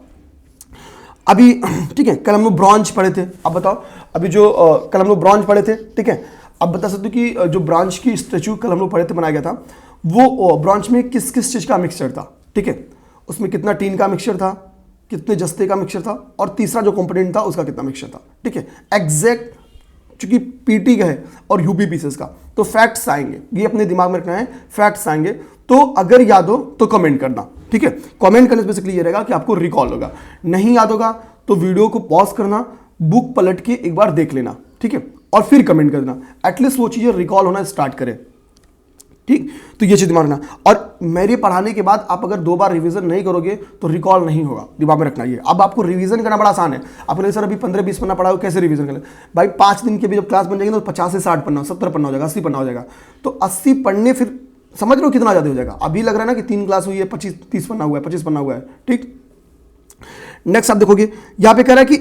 A: अभी, ठीक है, कल हम लोग ब्रॉन्ज पढ़े थे, अब बताओ अभी जो कल हम लोग ब्रॉन्ज पढ़े थे, ठीक है, अब बता सकते हो कि जो ब्रॉन्ज की स्टैचू कल हम लोग पढ़े थे बनाया गया था, वो ब्रॉन्ज में किस किस चीज का मिक्सचर था, ठीक है, उसमें कितना टीन का मिक्सचर था, कितने जस्ते का मिक्सचर था, और तीसरा जो कंपोनेंट था उसका कितना मिक्सचर था, ठीक है। एग्जैक्ट चूंकि पीटी का है और यूपी पीसेस का, तो फैक्ट्स आएंगे, ये अपने दिमाग में रखना है, फैक्ट्स आएंगे। तो अगर याद हो तो कमेंट करना, ठीक है। कमेंट करने से बेसिकली ये रहेगा कि आपको रिकॉल होगा, नहीं याद होगा तो वीडियो को पॉज करना, बुक पलट के एक बार देख लेना, ठीक है, और फिर कमेंट कर देना, एटलीस्ट वो चीजें रिकॉल होना स्टार्ट करे, ठीक। तो ये चीज दिमाग में रखना। और मेरे पढ़ाने के बाद आप अगर 2 बार रिवीजन नहीं करोगे तो रिकॉल नहीं होगा, दिमाग में रखना ये। अब आपको रिवीजन करना बड़ा आसान है। आपने सर अभी 15-20 पन्ना पढ़ा हो, कैसे रिवीजन करें भाई? 5 दिन के भी जब क्लास बन जाएगी तो 50 से 60 पन्ना, 70 पन्ना हो जाएगा, 80 पन्ना हो जाएगा। तो 80 पढ़ने, फिर समझ लो कितना ज्यादा हो जाएगा। अभी लग रहा है ना कि 3 क्लास हुई है, 25-30 पन्ना हुआ है, 25 पन्ना हुआ है, ठीक। नेक्स्ट आप देखोगे यहां पे कह रहा है कि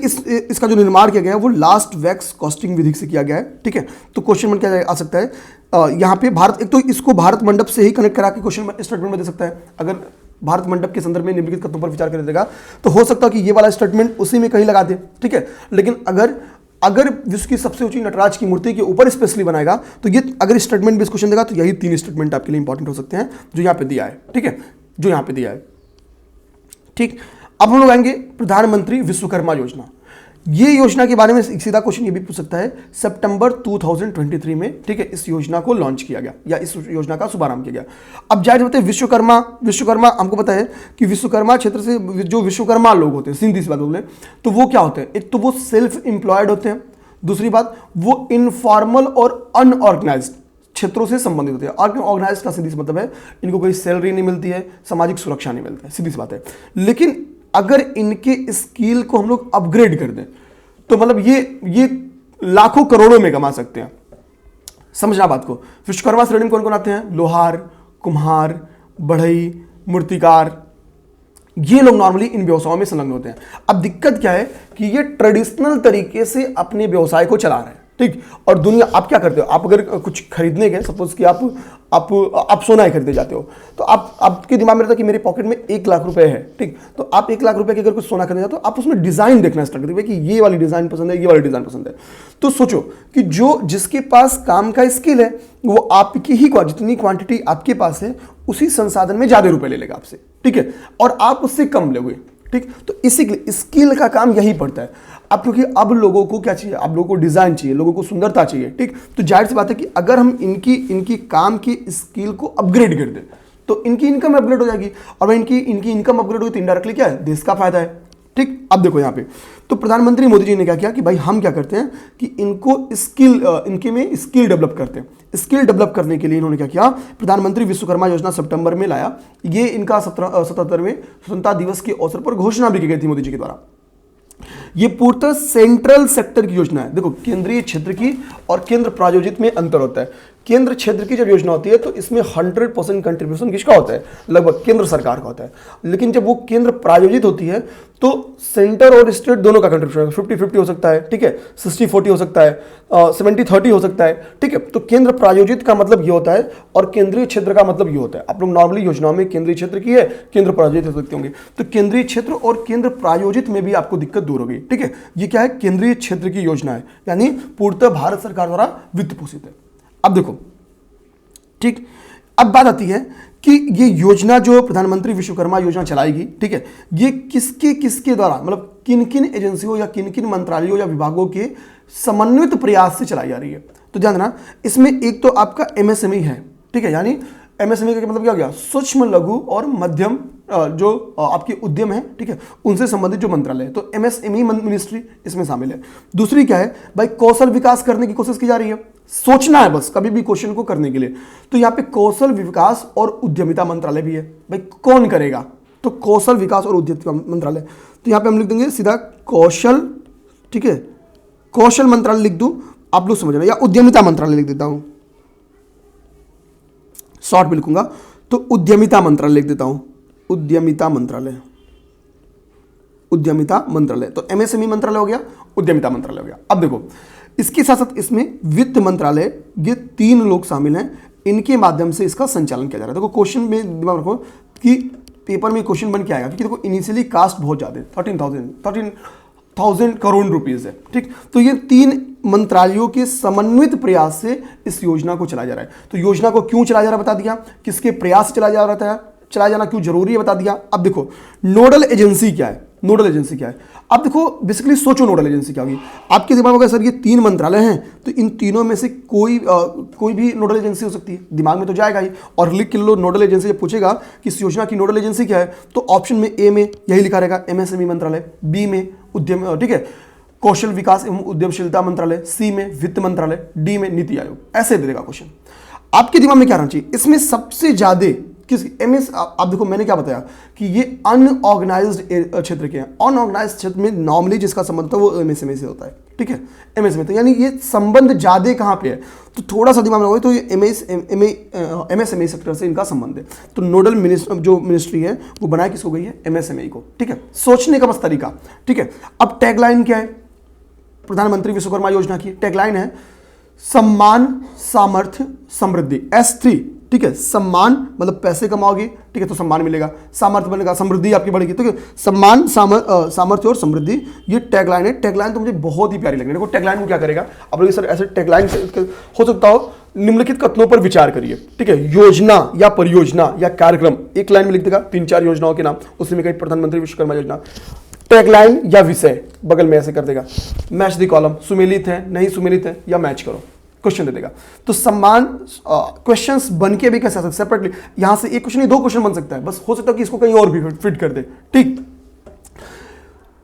A: इसका जो निर्माण किया गया है वो लास्ट वैक्स कॉस्टिंग विधि से किया गया है, ठीक है। तो क्वेश्चन में क्या आ सकता है? यहां पे भारत, एक तो इसको भारत मंडप से ही कनेक्ट करा के क्वेश्चन स्टेटमेंट में दे सकता है। अगर भारत मंडप के संदर्भ में निम्नलिखित कथनों पर विचार कर देगा तो हो सकता है कि ये वाला स्टेटमेंट उसी में कहीं लगा दे, ठीक है। लेकिन अगर विश्व की सबसे ऊंची नटराज की मूर्ति के ऊपर स्पेशली बनाएगा तो ये अगर स्टेटमेंट बेस्ड क्वेश्चन देगा तो यही 3 स्टेटमेंट आपके लिए इंपॉर्टेंट हो सकते हैं जो यहां पे दिया है, ठीक है, जो यहां पे दिया है, ठीक। अब हम लोग आएंगे प्रधानमंत्री विश्वकर्मा योजना। ये योजना के बारे में सीधा क्वेश्चन ये भी पूछ सकता है, सितंबर 2023 में, ठीक है, इस योजना को लॉन्च किया गया या इस योजना का शुभारंभ किया गया। अब जाहिर होते हैं विश्वकर्मा हमको पता है कि विश्वकर्मा क्षेत्र से जो विश्वकर्मा लोग होते हैं, सीधी सी बात बोले तो वो क्या होते हैं? एक तो वो सेल्फ एम्प्लॉयड होते हैं, दूसरी बात वो इनफॉर्मल और अनऑर्गेनाइज्ड क्षेत्रों से संबंधित होते हैं। ऑर्गेनाइज्ड का सीधी सी मतलब है इनको कोई सैलरी नहीं मिलती है, सामाजिक सुरक्षा नहीं मिलता है, सीधी सी बात है। लेकिन अगर इनके स्किल को हम लोग अपग्रेड कर दें तो मतलब ये लाखों करोड़ों में कमा सकते हैं। समझना बात को। विश्वकर्मा श्रेणी में कौन कौन आते हैं? लोहार, कुम्हार, बढ़ई, मूर्तिकार, ये लोग नॉर्मली इन व्यवसायों में संलग्न होते हैं। अब दिक्कत क्या है कि ये ट्रेडिशनल तरीके से अपने व्यवसाय को चला रहे हैं, ठीक। और दुनिया, आप क्या करते हो? आप अगर कुछ खरीदने गए, सपोज कि आप सोना खरीदने जाते हो, तो आपके दिमाग में रहता है कि मेरे पॉकेट में 1 लाख रुपए है, ठीक। तो आप 1 लाख रुपए के अगर कुछ सोना खरीदने जाते हो, आप उसमें डिजाइन देखना स्टार्ट करते हो कि ये वाली डिजाइन पसंद है, ये वाली डिजाइन पसंद है। तो सोचो कि जिसके पास काम का स्किल है वो आपकी ही जितनी क्वांटिटी आपके पास है उसी संसाधन में ज्यादा रुपए ले लेगा आपसे, ठीक है, और आप उससे कम लोगे, ठीक। तो इसी स्किल का काम यही पड़ता है। अब क्योंकि अब लोगों को क्या चाहिए? अब लोगों को डिजाइन चाहिए, लोगों को सुंदरता चाहिए, ठीक। तो जाहिर सी बात है कि अगर हम इनकी काम की स्किल को अपग्रेड कर दें तो इनकी इनकम अपग्रेड हो जाएगी, और इनकी इनकम अपग्रेड होगी तो इनडायरेक्टली क्या है? देश का फायदा है, ठीक। अब देखो यहाँ पे तो प्रधानमंत्री मोदी जी ने क्या किया कि भाई हम क्या करते हैं कि इनको इनके में स्किल डेवलप करते हैं। स्किल डेवलप करने के लिए इन्होंने क्या किया? प्रधानमंत्री विश्वकर्मा योजना सितंबर में लाया। ये इनका 77वें स्वतंत्रता दिवस के अवसर पर घोषणा भी की गई थी मोदी जी के द्वारा। ये पूर्णतः सेंट्रल सेक्टर की योजना है। देखो, केंद्रीय क्षेत्र की और केंद्र प्रायोजित में अंतर होता है। केंद्र क्षेत्र की जब योजना होती है तो इसमें 100% कंट्रीब्यूशन किसका होता है, लगभग केंद्र सरकार का होता है। लेकिन जब वो केंद्र प्रायोजित होती है तो सेंटर और स्टेट दोनों का कंट्रीब्यूशन 50-50 हो सकता है, ठीक है, 60-40 हो सकता है, 70-30 हो सकता है, ठीक है। तो केंद्र प्रायोजित का मतलब ये होता है और केंद्रीय क्षेत्र का मतलब ये होता है। आप लोग नॉर्मली योजनाओं में केंद्रीय क्षेत्र की है, केंद्र प्रायोजित हो सकते होंगे, तो केंद्रीय क्षेत्र और केंद्र प्रायोजित में भी आपको दिक्कत दूर होगी, ठीक है। ये क्या है, केंद्रीय क्षेत्र की योजना है, यानी पूर्णतः भारत सरकार द्वारा वित्त पोषित है। अब देखो, ठीक, अब बात आती है कि ये योजना जो प्रधानमंत्री विश्वकर्मा योजना चलाएगी, ठीक है, ये किसके किसके द्वारा, मतलब किन किन एजेंसियों या किन किन मंत्रालयों या विभागों के समन्वित प्रयास से चलाई जा रही है। तो ध्यान देना, इसमें एक तो आपका एमएसएमई है, ठीक है, यानी एमएसएमई का मतलब क्या हो गया, सूक्ष्म लघु और मध्यम जो आपके उद्यम है, ठीक है, उनसे संबंधित जो मंत्रालय है, तो एमएसएमई मिनिस्ट्री इसमें शामिल है। दूसरी क्या है भाई, कौशल विकास करने की कोशिश की जा रही है, सोचना है बस कभी भी क्वेश्चन को करने के लिए। तो यहाँ पे कौशल विकास और उद्यमिता मंत्रालय भी है। भाई कौन करेगा, तो कौशल विकास और उद्यमिता मंत्रालय। तो यहाँ पे हम लिख देंगे सीधा कौशल, ठीक है, कौशल मंत्रालय लिख दूं, आप लोग समझना, या उद्यमिता मंत्रालय लिख देता हूं, शॉर्ट में लिखूंगा तो उद्यमिता मंत्रालय लिख देता हूं, उद्यमिता मंत्रालय, उद्यमिता मंत्रालय। तो एमएसएमई मंत्रालय हो गया, उद्यमिता मंत्रालय हो गया। अब देखो, इसके साथ साथ इसमें वित्त मंत्रालय, ये 3 लोग शामिल हैं, इनके माध्यम से इसका संचालन किया जा रहा है। देखो क्वेश्चन में दिमाग रखो कि पेपर में क्वेश्चन बन के आएगा, क्योंकि देखो इनिशियली कास्ट बहुत ज्यादा है, 13,000 करोड़ रुपीज है, ठीक। तो ये 3 मंत्रालयों के समन्वित प्रयास से इस योजना को चलाया जा रहा है। तो योजना को क्यों चलाया जा रहा है बता दिया, किसके प्रयास से चलाया जा रहा था, चलाया जाना क्यों जरूरी है बता दिया। अब देखो नोडल एजेंसी क्या है, नोडल एजेंसी क्या है। अब देखो बेसिकली सोचो नोडल एजेंसी क्या होगी। आपके दिमाग में, सर ये 3 मंत्रालय हैं तो इन तीनों में से कोई भी नोडल एजेंसी हो सकती है, दिमाग में तो जाएगा ही। और लिख के लो नोडल एजेंसी, जब पूछेगा कि इस योजना की नोडल एजेंसी क्या है, तो ऑप्शन में ए में यही लिखा रहेगा एमएसएमई मंत्रालय, बी में उद्यम, ठीक है, कौशल विकास एवं उद्यमशीलता मंत्रालय, सी में वित्त मंत्रालय, डी में नीति आयोग। ऐसे दे देगा क्वेश्चन। आपके दिमाग में क्या रहना चाहिए, इसमें सबसे ज्यादा किस एमएस, आप देखो मैंने क्या बताया कि ये अनऑर्गेनाइज्ड क्षेत्र के हैं। अनऑर्गेनाइज्ड क्षेत्र में नॉर्मली जिसका संबंध होता है वो एमएसएमई से होता है, ठीक है, एमएसएमई। तो यानी ये संबंध ज्यादा कहां पे है, तो थोड़ा सा दिमाग में रखो, तो ये एमएसएमई सेक्टर से इनका संबंध है। तो नोडल जो मिनिस्ट्री है वो बनाया किसको गई है, एमएसएमई को, ठीक है। सोचने का बस तरीका, ठीक है। अब टैगलाइन क्या है प्रधानमंत्री विश्वकर्मा योजना की, टैगलाइन है सम्मान सामर्थ्य समृद्धि, S3, ठीक है। सम्मान मतलब पैसे कमाओगे, ठीक है, तो सम्मान मिलेगा, सामर्थ्य बनेगा, समृद्धि आपकी बढ़ेगी, ठीक है। सम्मान, सामर्थ्य और समृद्धि, ये टैगलाइन है। टैगलाइन तो मुझे बहुत ही प्यारी लगी। देखो टैगलाइन को क्या करेगा, अब लोग सर ऐसे टैगलाइन हो सकता हो, निम्नलिखित कथनों पर विचार करिए, ठीक है। योजना या परियोजना या कार्यक्रम, एक लाइन में लिख देगा 3-4 योजनाओं के नाम, उसमें कहीं प्रधानमंत्री विश्वकर्मा योजना। टैगलाइन या विषय बगल में ऐसे कर देगा, मैच द कॉलम, सुमेलित है नहीं सुमेलित है या मैच करो, क्वेश्चन दे देगा। तो सम्मान क्वेश्चंस बन के भी कैसे आ सकते सेपरेटली, यहां से एक क्वेश्चन नहीं 2 क्वेश्चन बन सकता है, बस हो सकता है कि इसको कहीं और भी फिट कर दे, ठीक।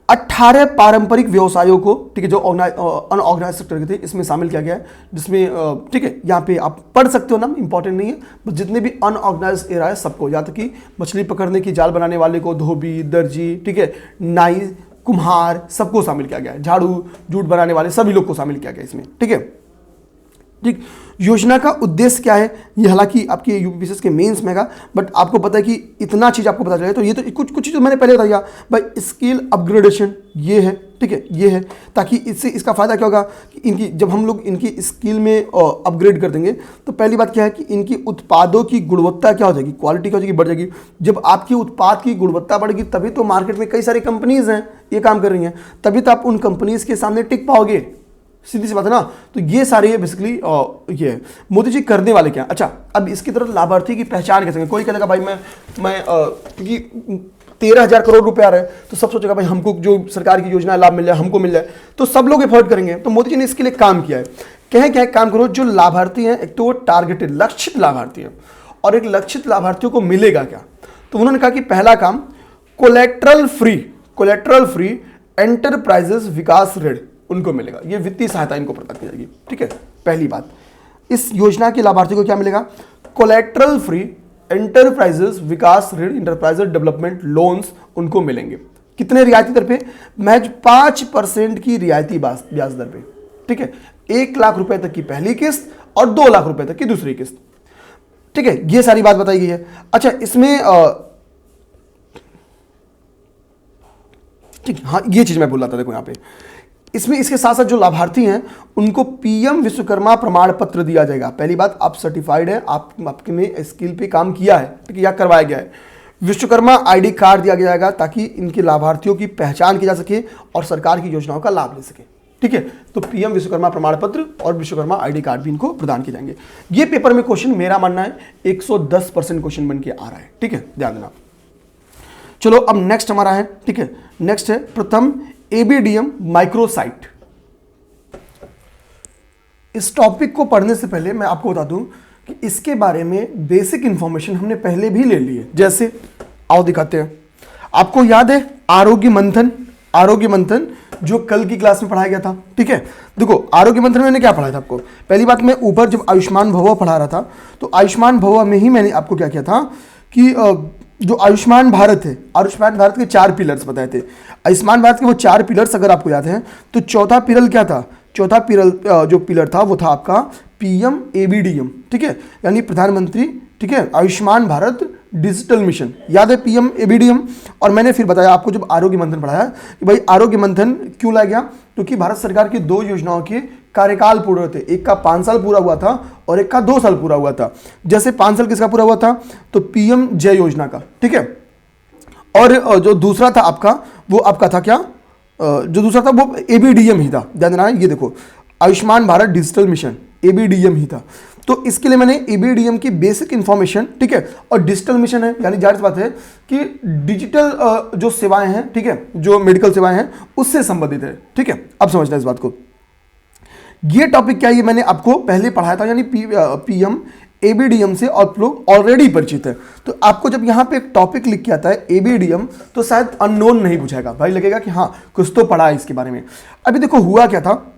A: 18 पारंपरिक व्यवसायों को, ठीक है, जो अनऑर्गेनाइज्ड सेक्टर के थे इसमें शामिल किया गया है, जिसमें ठीक है यहां पे आप पढ़ सकते हो, नाम इंपॉर्टेंट नहीं है, बस जितने भी अनऑर्गेनाइज्ड एरा है सबको, या तो कि मछली पकड़ने की जाल बनाने वाले को, धोबी, दर्जी, ठीक है, नाई, कुम्हार, सबको शामिल किया गया है, झाड़ू जूट बनाने वाले सभी लोग को शामिल किया गया इसमें, ठीक है, ठीक। योजना का उद्देश्य क्या है, ये हालांकि आपके यूपीपीसीएस के मेंस में है, बट आपको पता है कि इतना चीज आपको पता चलेगा। तो ये तो कुछ चीज मैंने पहले बताया भाई, स्किल अपग्रेडेशन ये है, ठीक है, ये है, ताकि इससे इसका फायदा क्या होगा कि इनकी जब हम लोग इनकी स्किल में अपग्रेड कर देंगे तो पहली बात क्या है कि इनकी उत्पादों की गुणवत्ता क्या हो जाएगी, क्वालिटी क्या हो जाएगी, बढ़ जाएगी। जब आपकी उत्पाद की गुणवत्ता बढ़ेगी तभी तो मार्केट में कई सारी कंपनीज हैं ये काम कर रही हैं, तभी तो आप उन कंपनीज के सामने टिक पाओगे, सीधी सी बात है ना। तो ये सारे बेसिकली ये मोदी जी करने वाले क्या। अच्छा, अब इसकी तरफ लाभार्थी की पहचान कैसे, कोई कहेगा भाई मैं क्योंकि 13,000 करोड़ रुपए आ रहे हैं तो सब सोचेगा भाई हमको जो सरकार की योजना लाभ मिल जाए, हमको मिल जाए, तो सब लोग एफर्ट करेंगे। तो मोदी जी ने इसके लिए काम किया है, कहें क्या काम करो, जो लाभार्थी हैं एक तो वो टारगेटेड लक्षित लाभार्थी हैं, और एक लक्षित लाभार्थियों को मिलेगा क्या, तो उन्होंने कहा कि पहला काम कोलेट्रल फ्री एंटरप्राइजेस विकास ऋण उनको मिलेगा, ये वित्तीय सहायता इनको प्रदान की जाएगी, ठीक है। पहली बात, इस योजना के लाभार्थी को क्या मिलेगा, कोलेट्रल फ्री एंटरप्राइजेस विकास ऋण, इंटरप्राइजेस डेवलपमेंट लोन्स उनको मिलेंगे। कितने रियायती दर पे, महज 5% की रियायती ब्याज दर पे, ठीक है। 1 लाख रुपए तक की पहली किस्त और 2 लाख रुपए तक की दूसरी किस्त। ठीक है, ये सारी बात बताई गई है। अच्छा, इसमें ठीक, हाँ ये चीज मैं बोल रहा था, देखो यहां पे इसमें इसके साथ साथ जो लाभार्थी हैं उनको पीएम विश्वकर्मा प्रमाण पत्र दिया जाएगा। पहली बात, आप सर्टिफाइड है, आपके में स्किल पे काम किया है, ठीक है, या करवाया गया है। विश्वकर्मा आईडी कार्ड दिया जाएगा ताकि इनके लाभार्थियों की पहचान की जा सके और सरकार की योजनाओं का लाभ ले सके। ठीक है, तो पीएम विश्वकर्मा प्रमाण पत्र और विश्वकर्मा आईडी कार्ड भी इनको प्रदान किए जाएंगे। ये पेपर में क्वेश्चन, मेरा मानना है 110% क्वेश्चन बन के आ रहा है। ठीक है, ध्यान देना। चलो अब नेक्स्ट हमारा है, ठीक है, नेक्स्ट है प्रथम एबीडीएम माइक्रोसाइट। इस टॉपिक को पढ़ने से पहले मैं आपको बता दूं कि इसके बारे में बेसिक इंफॉर्मेशन हमने पहले भी ले ली है। जैसे आओ दिखाते हैं। आपको याद है आरोग्य मंथन? आरोग्य मंथन जो कल की क्लास में पढ़ाया गया था। ठीक है, देखो आरोग्य मंथन में मैंने क्या पढ़ाया था आपको। पहली बात, मैं ऊपर जब आयुष्मान भव पढ़ा रहा था तो आयुष्मान भव में ही मैंने आपको क्या किया था कि जो आयुष्मान भारत है, आयुष्मान भारत के 4 पिलर्स बताए थे। आयुष्मान भारत के वो 4 पिलर्स अगर आपको याद है तो चौथा पिलर क्या था? चौथा पिलर जो पिलर था वो था आपका पीएम एबीडीएम। ठीक है, यानी प्रधानमंत्री, ठीक है, आयुष्मान भारत डिजिटल मिशन। याद है पीएम एबीडीएम? और मैंने फिर बताया आपको जब आरोग्य मंथन पढ़ाया कि भाई आरोग्य मंथन क्यों लाया गया, क्योंकि भारत सरकार की 2 योजनाओं के कार्यकाल पूरे थे। एक का 5 साल पूरा हुआ था और एक का 2 साल पूरा हुआ था। जैसे 5 साल किसका पूरा हुआ था? तो पीएम जय योजना का। ठीक है, और जो दूसरा था आपका वो आपका था क्या? जो दूसरा था वो एबीडीएम ही था। ध्यान देना, ये देखो Ayushman Bharat digital mission ABDM ही था। तो इसके लिए मैंने एबीडीएम की बेसिक इंफॉर्मेशन, ठीक है, और डिजिटल मिशन है यानी जाहिर सी बात है कि डिजिटल जो सेवाएं हैं, ठीक है, जो मेडिकल सेवाएं हैं उससे संबंधित है। ठीक है, अब समझना इस बात को। ये टॉपिक क्या है, ये मैंने आपको पहले पढ़ाया था, यानी पीएम एबीडीएम से आप लोग ऑलरेडी परिचित है। तो आपको जब यहाँ पे एक टॉपिक लिख के आता है एबीडीएम तो शायद अननोन नहीं पूछेगा, भाई लगेगा कि हाँ कुछ तो पढ़ा है इसके बारे में। अभी देखो हुआ क्या था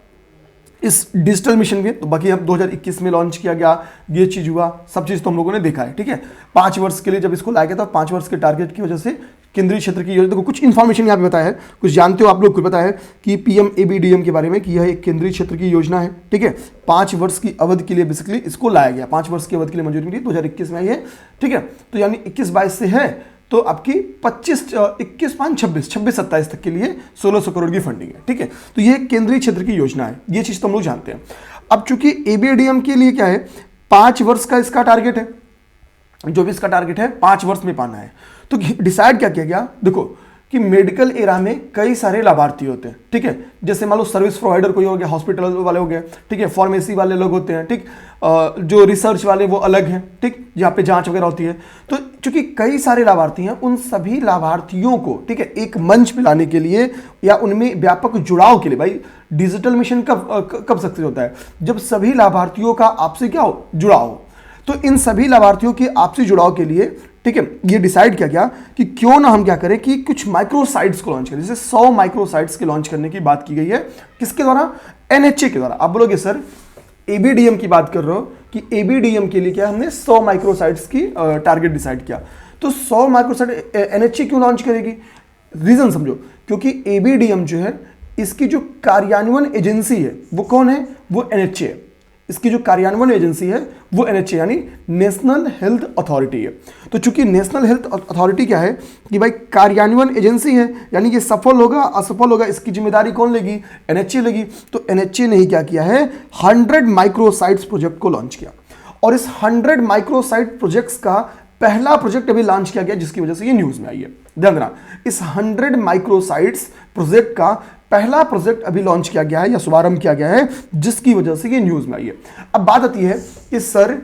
A: इस डिजिटल मिशन में, तो बाकी अब 2021 में लॉन्च किया गया, ये चीज हुआ, सब चीज तो हम लोगों ने देखा है। ठीक है, 5 वर्ष के लिए जब इसको लाया गया था, 5 वर्ष के टारगेट की वजह से केंद्रीय क्षेत्र की योजना, देखो कुछ इन्फॉर्मेशन यहाँ पे बताया है, कुछ जानते हो आप लोग, कुछ पता है कि पीएम एबीडीएम के बारे में कि यह एक केंद्रीय क्षेत्र की योजना है। ठीक है, 5 वर्ष की अवधि के लिए बेसिकली इसको लाया गया, 5 वर्ष की अवधि के लिए मंजूरी मिली, 2021 में आई है। ठीक है, तो यानी 21-22 से है तो आपकी 21-5-26 तक के लिए 1600 करोड़ की फंडिंग है। ठीक है, तो ये केंद्रीय क्षेत्र की योजना है, ये चीज तो हम लोग जानते हैं। अब चूंकि एबीडीएम के लिए क्या है, 5 वर्ष का इसका टारगेट है, जो भी इसका टारगेट है 5 वर्ष में पाना है। तो डिसाइड क्या किया गया, देखो कि मेडिकल एरा में कई सारे लाभार्थी होते हैं। ठीक है, जैसे मान लो सर्विस प्रोवाइडर कोई हो गया, हॉस्पिटल वाले हो गए, ठीक है, फार्मेसी वाले लोग होते हैं, ठीक, जो रिसर्च वाले वो अलग हैं, ठीक, जहाँ पे जांच वगैरह होती है। तो चूंकि कई सारे लाभार्थी हैं, उन सभी लाभार्थियों को, ठीक है, एक मंच पे लाने के लिए या उनमें व्यापक जुड़ाव के लिए, भाई डिजिटल मिशन कब सक्सेस होता है, जब सभी लाभार्थियों का आपसी क्या हो, जुड़ाव हो। तो इन सभी लाभार्थियों के आपसी जुड़ाव के लिए, ठीक है, ये डिसाइड किया गया कि क्यों ना हम क्या करें कि कुछ माइक्रोसाइट्स को लॉन्च करें। जैसे 100 माइक्रोसाइट्स के लॉन्च करने की बात की गई है, किसके द्वारा? एनएचए के द्वारा। आप बोलोगे सर एबीडीएम की बात कर रहे हो कि एबीडीएम के लिए क्या हमने 100 माइक्रोसाइट्स की टारगेट डिसाइड किया, तो 100 माइक्रोसाइट एनएचए क्यों लॉन्च करेगी? रीजन समझो, क्योंकि एबीडीएम जो है इसकी जो कार्यान्वयन एजेंसी है वो कौन है? वो एनएचए है। इसकी जो कार्यान्वयन एजेंसी है वो एनएचए यानी नेशनल हेल्थ अथॉरिटी है। तो चूंकि नेशनल हेल्थ अथॉरिटी क्या है कि भाई कार्यान्वयन एजेंसी है, यानी कि सफल होगा असफल होगा इसकी जिम्मेदारी कौन लेगी? एनएचए लेगी। तो एनएचए ने ही क्या किया है, 100 माइक्रोसाइट्स प्रोजेक्ट को लॉन्च किया। और इस 100 माइक्रोसाइट प्रोजेक्ट्स का पहला प्रोजेक्ट अभी लॉन्च किया गया, जिसकी वजह से ये न्यूज में आई है। ध्यान देना, इस 100 माइक्रोसाइट्स प्रोजेक्ट का पहला प्रोजेक्ट अभी लॉन्च किया गया है या शुभारंभ किया गया है, जिसकी वजह से ये न्यूज में आई है। अब बात आती है कि सर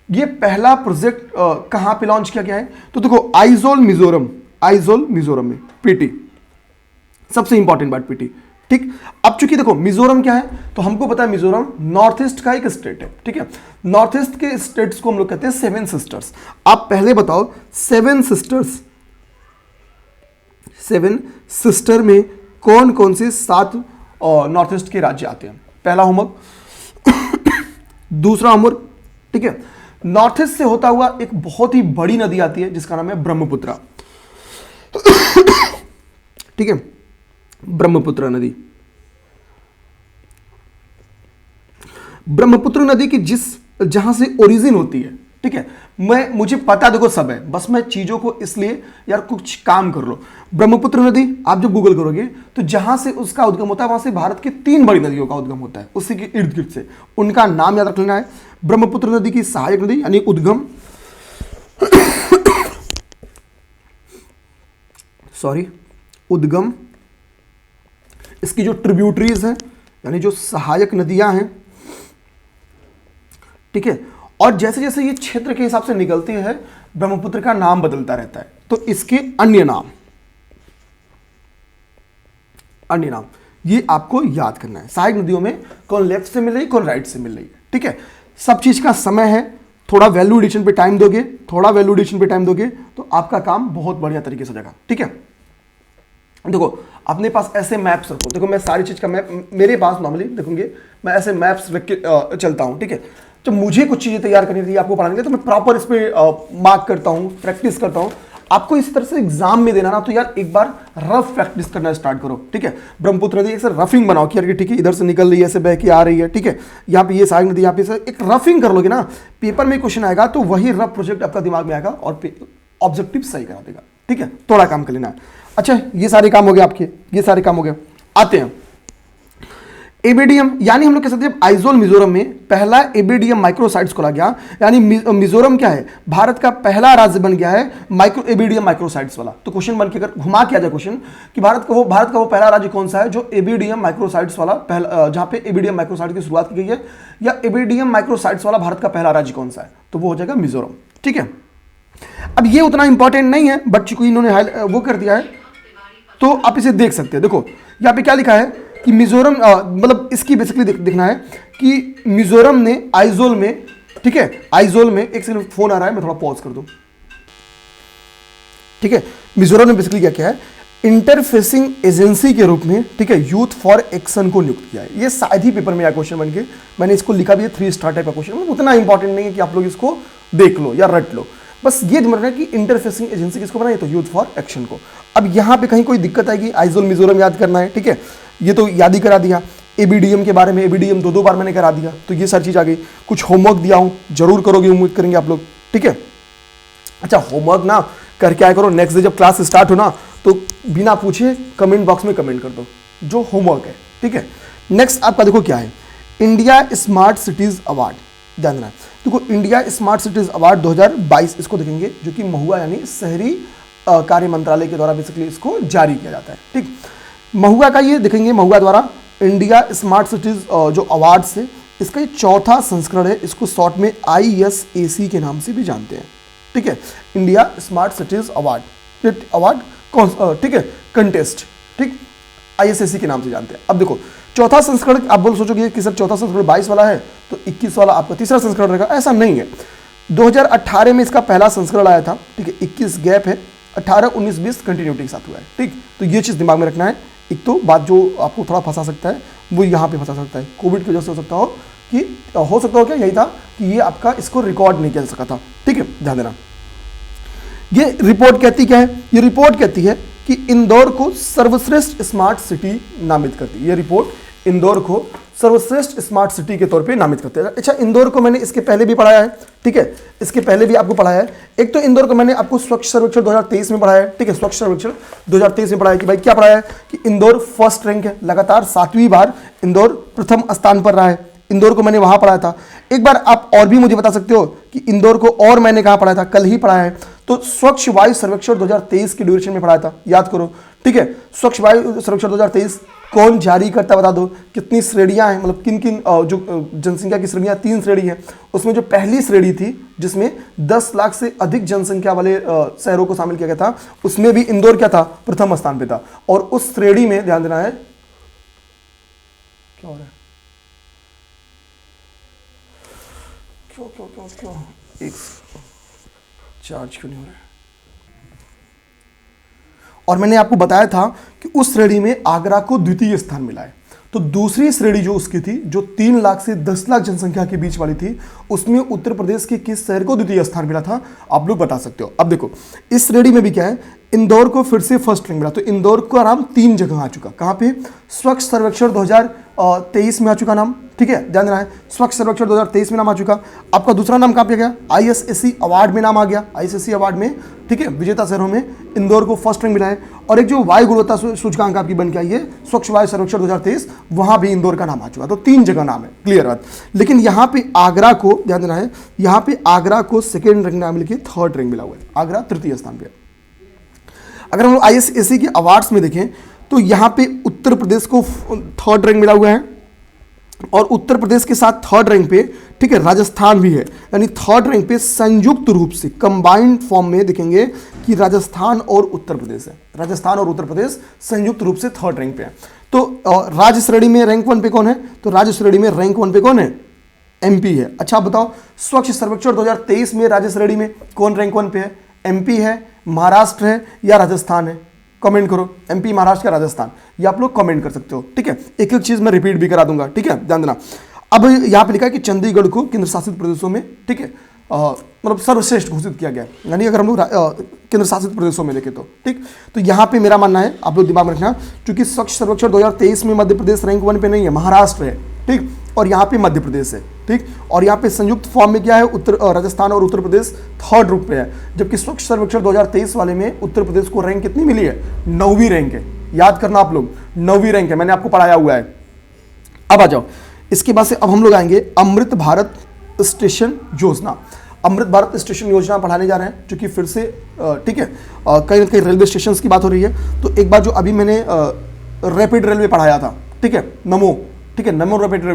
A: ये पहला प्रोजेक्ट कहां पे लॉन्च किया गया है? तो देखो आइजोल मिजोरम में, पीटी, सबसे इंपॉर्टेंट बात पीटी। ठीक, अब चूंकि देखो मिजोरम क्या है, तो हमको पता है मिजोरम नॉर्थ ईस्ट का एक स्टेट है। ठीक है, नॉर्थ ईस्ट के स्टेट्स को हम लोग कहते हैं 7 सिस्टर्स। आप पहले बताओ 7 सिस्टर में कौन कौन से 7 नॉर्थ ईस्ट के राज्य आते हैं? पहला होमवर्क, दूसरा होमवर्क, ठीक है, नॉर्थ ईस्ट से होता हुआ एक बहुत ही बड़ी नदी आती है जिसका नाम है ब्रह्मपुत्र। ठीक है, ब्रह्मपुत्र नदी। ब्रह्मपुत्र नदी की जहां से ओरिजिन होती है, ठीक है, मुझे पता देखो सब है, बस मैं चीजों को इसलिए यार कुछ काम कर लो। ब्रह्मपुत्र नदी आप जब गूगल करोगे तो जहां से उसका उद्गम होता है वहां से भारत की 3 बड़ी नदियों का उद्गम होता है, उसी के इर्द गिर्द से उनका नाम याद रख लेना है। ब्रह्मपुत्र नदी की सहायक नदी यानी उद्गम उद्गम, इसकी जो ट्रिब्यूटरीज हैं यानी जो सहायक नदियां हैं, ठीक है, और जैसे जैसे ये क्षेत्र के हिसाब से निकलती है ब्रह्मपुत्र का नाम बदलता रहता है, तो इसके अन्य नाम ये आपको याद करना है। सहायक नदियों में कौन लेफ्ट से मिल रही है, कौन राइट से मिल रही है, ठीक है। सब चीज का समय है, थोड़ा वैल्यू एडिशन पे टाइम दोगे तो आपका काम बहुत बढ़िया तरीके से हो जाएगा, ठीक है। देखो अपने पास ऐसे मैप्स रखो, देखो मैं सारी चीज का मैप मेरे पास नॉर्मली देखोगे मैं ऐसे मैप्स रख के चलता हूं, ठीक है। जब मुझे कुछ चीजें तैयार करनी थी आपको पढ़ाने के लिए तो मैं प्रॉपर इस पे मार्क करता हूं, प्रैक्टिस करता हूं। आपको इस तरह से एग्जाम में देना ना, तो यार एक बार रफ प्रैक्टिस करना स्टार्ट करो, ठीक है। ब्रह्मपुत्र नदी एक रफिंग बनाओ कि यार ठीक है इधर से निकल रही है, ऐसे बह के आ रही है, ठीक है। यहाँ पे ये सहायक नदी, यहाँ पे एक रफिंग कर लोगे ना, पेपर में क्वेश्चन आएगा तो वही रफ प्रोजेक्ट आपका दिमाग में आएगा और ऑब्जेक्टिव सही करा देगा, ठीक है। थोड़ा काम कर लेना है। अच्छा ये सारे काम हो गए आपके, ये सारे काम हो गए। आते हैं एबीडीएम, यानी हम लोग कह सकते हैं आइजोल मिजोरम में पहला एबीडीएम माइक्रोसाइट्स खोला गया, यानी मिजोरम क्या है, भारत का पहला राज्य बन गया है एबीडीएम माइक्रोसाइट्स वाला। तो क्वेश्चन बन के अगर घुमा के आ जाए क्वेश्चन कि भारत का वो पहला राज्य कौन सा है जो एबीडीएम माइक्रोसाइट्स वाला पहला, जहां पे एबीडीएम माइक्रोसाइट की शुरुआत की गई है, या एबीडीएम माइक्रोसाइट्स वाला भारत का पहला राज्य कौन सा है, तो वो हो जाएगा मिजोरम, ठीक है। अब ये उतना इंपॉर्टेंट नहीं है बट चूंकि इन्होंने वो कर दिया है तो आप इसे देख सकते हैं। देखो यहाँ पे क्या लिखा है कि मिजोरम, मतलब इसकी बेसिकली देखना है कि मिजोरम ने आइजोल में, ठीक है, आइजोल में, एक सेकंड फोन आ रहा है मैं थोड़ा पॉज कर दूं, ठीक है। मिजोरम ने बेसिकली क्या किया है, इंटरफेसिंग एजेंसी के रूप में, ठीक है, यूथ फॉर एक्शन को नियुक्त किया है। ये शायद ही पेपर में आया क्वेश्चन बन के, मैंने इसको लिखा भी है 3 स्टार टाइप का क्वेश्चन, उतना इंपॉर्टेंट नहीं है कि आप लोग इसको देख लो या रट लो, बस ये ध्यान रखना कि इंटरफेसिंग एजेंसी किसको बनाई, तो यूथ फॉर एक्शन को। अब यहां पे कहीं कोई दिक्कत आएगी, आइजोल मिजोरम याद करना है, ठीक है, ये तो याद ही करा दिया। एबीडीएम के बारे में, एबीडीएम 2 बार मैंने करा दिया, तो ये सारी चीज आ गई। कुछ होमवर्क दिया हूं, जरूर करोगे, उम्मीद करेंगे आप लोग, ठीक है। अच्छा होमवर्क ना करके आया करो, नेक्स्ट डे जब क्लास स्टार्ट हो ना तो बिना पूछे कमेंट बॉक्स में कमेंट कर दो जो होमवर्क है, ठीक है। नेक्स्ट आपका देखो क्या है, इंडिया स्मार्ट सिटीज अवार्ड, ध्यान देना। देखो इंडिया स्मार्ट सिटीज अवार्ड 2022 इसको देखेंगे, जो कि महुआ यानी शहरी कार्य मंत्रालय के द्वारा बेसिकली इसको जारी किया जाता है, ठीक। महुआ का ये देखेंगे, महुआ द्वारा इंडिया स्मार्ट सिटीज जो अवार्ड से, इसका ये 4था संस्करण है, इसको शॉर्ट में ISAC के नाम से भी जानते हैं, ठीक है। इंडिया स्मार्ट सिटीज अवार्ड, ये अवार्ड कौन, ठीक है, कंटेस्ट, ठीक, ISAC के नाम से जानते हैं। अब देखो चौथा संस्करण, आप बोल सोचोगे कि सर चौथा संस्करण 22 वाला है तो 21 वाला आपका तीसरा संस्करण रहेगा, ऐसा नहीं है। 2018 में इसका पहला संस्करण आया था, ठीक है, 21 गैप है, 18, 19, 20 कंटिन्यूटी के साथ हुआ है, ठीक। तो ये चीज दिमाग में रखना है। एक तो बात जो आपको थोड़ा फंसा सकता है वो यहाँ पे फंसा सकता है, कोविड की वजह से हो सकता हो क्या, यही था कि ये आपका इसको रिकॉर्ड नहीं किया जा सका था, ठीक है, ध्यान देना। ये रिपोर्ट कहती क्या है, ये रिपोर्ट कहती है कि इंदौर को सर्वश्रेष्ठ स्मार्ट सिटी नामित करती है। ये रिपोर्ट इंदौर को सर्वश्रेष्ठ स्मार्ट सिटी के तौर पे नामित करते हैं। अच्छा इंदौर को मैंने इसके पहले भी पढ़ाया है, ठीक है, इसके पहले भी आपको पढ़ाया है। एक तो इंदौर को मैंने आपको स्वच्छ सर्वेक्षण 2023 में पढ़ाया है, ठीक है, स्वच्छ सर्वेक्षण 2023 में पढ़ाया कि भाई क्या पढ़ाया है कि इंदौर फर्स्ट रैंक है, लगातार 7वीं बार इंदौर प्रथम स्थान पर रहा है। इंदौर को मैंने वहां पढ़ाया था। एक बार आप और भी मुझे बता सकते हो कि इंदौर को और मैंने कहां पढ़ाया था, कल ही पढ़ाया है, तो स्वच्छ वायु सर्वेक्षण 2023 की ड्यूरेशन में पढ़ाया था, याद करो, ठीक है। स्वच्छ वायु सर्वेक्षण 2023 कौन जारी करता बता दो, कितनी श्रेणियां हैं, मतलब किन किन जो जनसंख्या की श्रेणियां, 3 श्रेणी है। उसमें जो पहली श्रेणी थी जिसमें 10 लाख से अधिक जनसंख्या वाले शहरों को शामिल किया गया था, उसमें भी इंदौर क्या था, प्रथम स्थान पे था। और उस श्रेणी में ध्यान देना है, क्या हो रहा है, क्यों एक चार्ज क्यों नहीं हो रहा है। और मैंने आपको बताया था कि उस श्रेणी में आगरा को द्वितीय स्थान मिला है। तो दूसरी श्रेणी जो उसकी थी, जो 3 लाख से 10 लाख जनसंख्या के बीच वाली थी, उसमें उत्तर प्रदेश के किस शहर को द्वितीय स्थान मिला था, आप लोग बता सकते हो। अब देखो इस श्रेणी में भी क्या है, इंदौर को फिर से फर्स्ट रैंक मिला। तो इंदौर का नाम 3 जगह आ चुका। कहाँ पे? स्वच्छ सर्वेक्षण 2023 में आ चुका नाम, ठीक है, ध्यान देना है। स्वच्छ सर्वेक्षण 2023 में नाम आ चुका। आपका दूसरा नाम कहाँ पे गया? ISSE अवार्ड में नाम आ गया, ISSE अवार्ड में, ठीक है, विजेता शहरों में इंदौर को फर्स्ट रैंक मिला है। और एक जो वायु गुणवत्ता सूचकांक आपकी बन के आई है, स्वच्छ वायु सर्वेक्षण 2023, वहां भी इंदौर का नाम आ चुका। तो 3 जगह नाम है, क्लियर बात। लेकिन यहाँ पे आगरा को ध्यान देना है, यहाँ पे आगरा को सेकेंड रैंक नाम मिलकर 3rd रैंक मिला हुआ है, आगरा तृतीय स्थान पे। अगर हम लोग ISSE के अवार्ड्स में देखें तो यहाँ पे उत्तर प्रदेश को 3rd रैंक मिला हुआ है, और उत्तर प्रदेश के साथ 3rd रैंक पे, ठीक है, राजस्थान भी है। यानी 3rd रैंक पे संयुक्त रूप से कंबाइंड फॉर्म में देखेंगे कि राजस्थान और उत्तर प्रदेश है। राजस्थान और उत्तर प्रदेश संयुक्त रूप से 3rd रैंक पे है। तो राज्य श्रेणी में रैंक 1 पे कौन है? तो राज्य श्रेणी में रैंक 1 पे कौन है? MP है। अच्छा बताओ, स्वच्छ सर्वेक्षण 2023 में राज्य श्रेणी में कौन रैंक 1 पे है? MP है, महाराष्ट्र है, या राजस्थान है? कमेंट करो, MP, महाराष्ट्र या राजस्थान, ये आप लोग कमेंट कर सकते हो, ठीक है। एक एक चीज मैं रिपीट भी करा दूंगा, ठीक है, ध्यान देना। अब यहाँ पे लिखा है कि चंडीगढ़ को केंद्र शासित प्रदेशों में, ठीक है, मतलब सर्वश्रेष्ठ घोषित किया गया है। यानी अगर हम लोग केंद्र शासित प्रदेशों में देखें तो, ठीक। तो यहाँ पे मेरा मानना है, आप लोग दिमाग में रखना, क्योंकि स्वच्छ सर्वेक्षण 2023 में मध्य प्रदेश रैंक 1 पे नहीं है, महाराष्ट्र है, ठीक, और यहाँ पे मध्य प्रदेश है, ठीक। और यहाँ पे संयुक्त फॉर्म में क्या है? राजस्थान और उत्तर प्रदेश 3rd रूप पे है। जबकि स्वच्छ सर्वेक्षण 2023 वाले में उत्तर प्रदेश को रैंक कितनी मिली है? 9वीं रैंक है। याद करना आप लोग, 9वीं रैंक है, मैंने आपको पढ़ाया हुआ है। अब आ जाओ, इसके बाद से अब हम लोग आएंगे अमृत भारत स्टेशन योजना। अमृत भारत स्टेशन योजना पढ़ाने जा रहे हैं, क्योंकि फिर से ठीक है, कहीं ना कहीं रेलवे स्टेशन की बात हो रही है। तो एक बार जो अभी मैंने रैपिड रेलवे पढ़ाया था, ठीक है, नमो, ठीक है, नमो रैपिड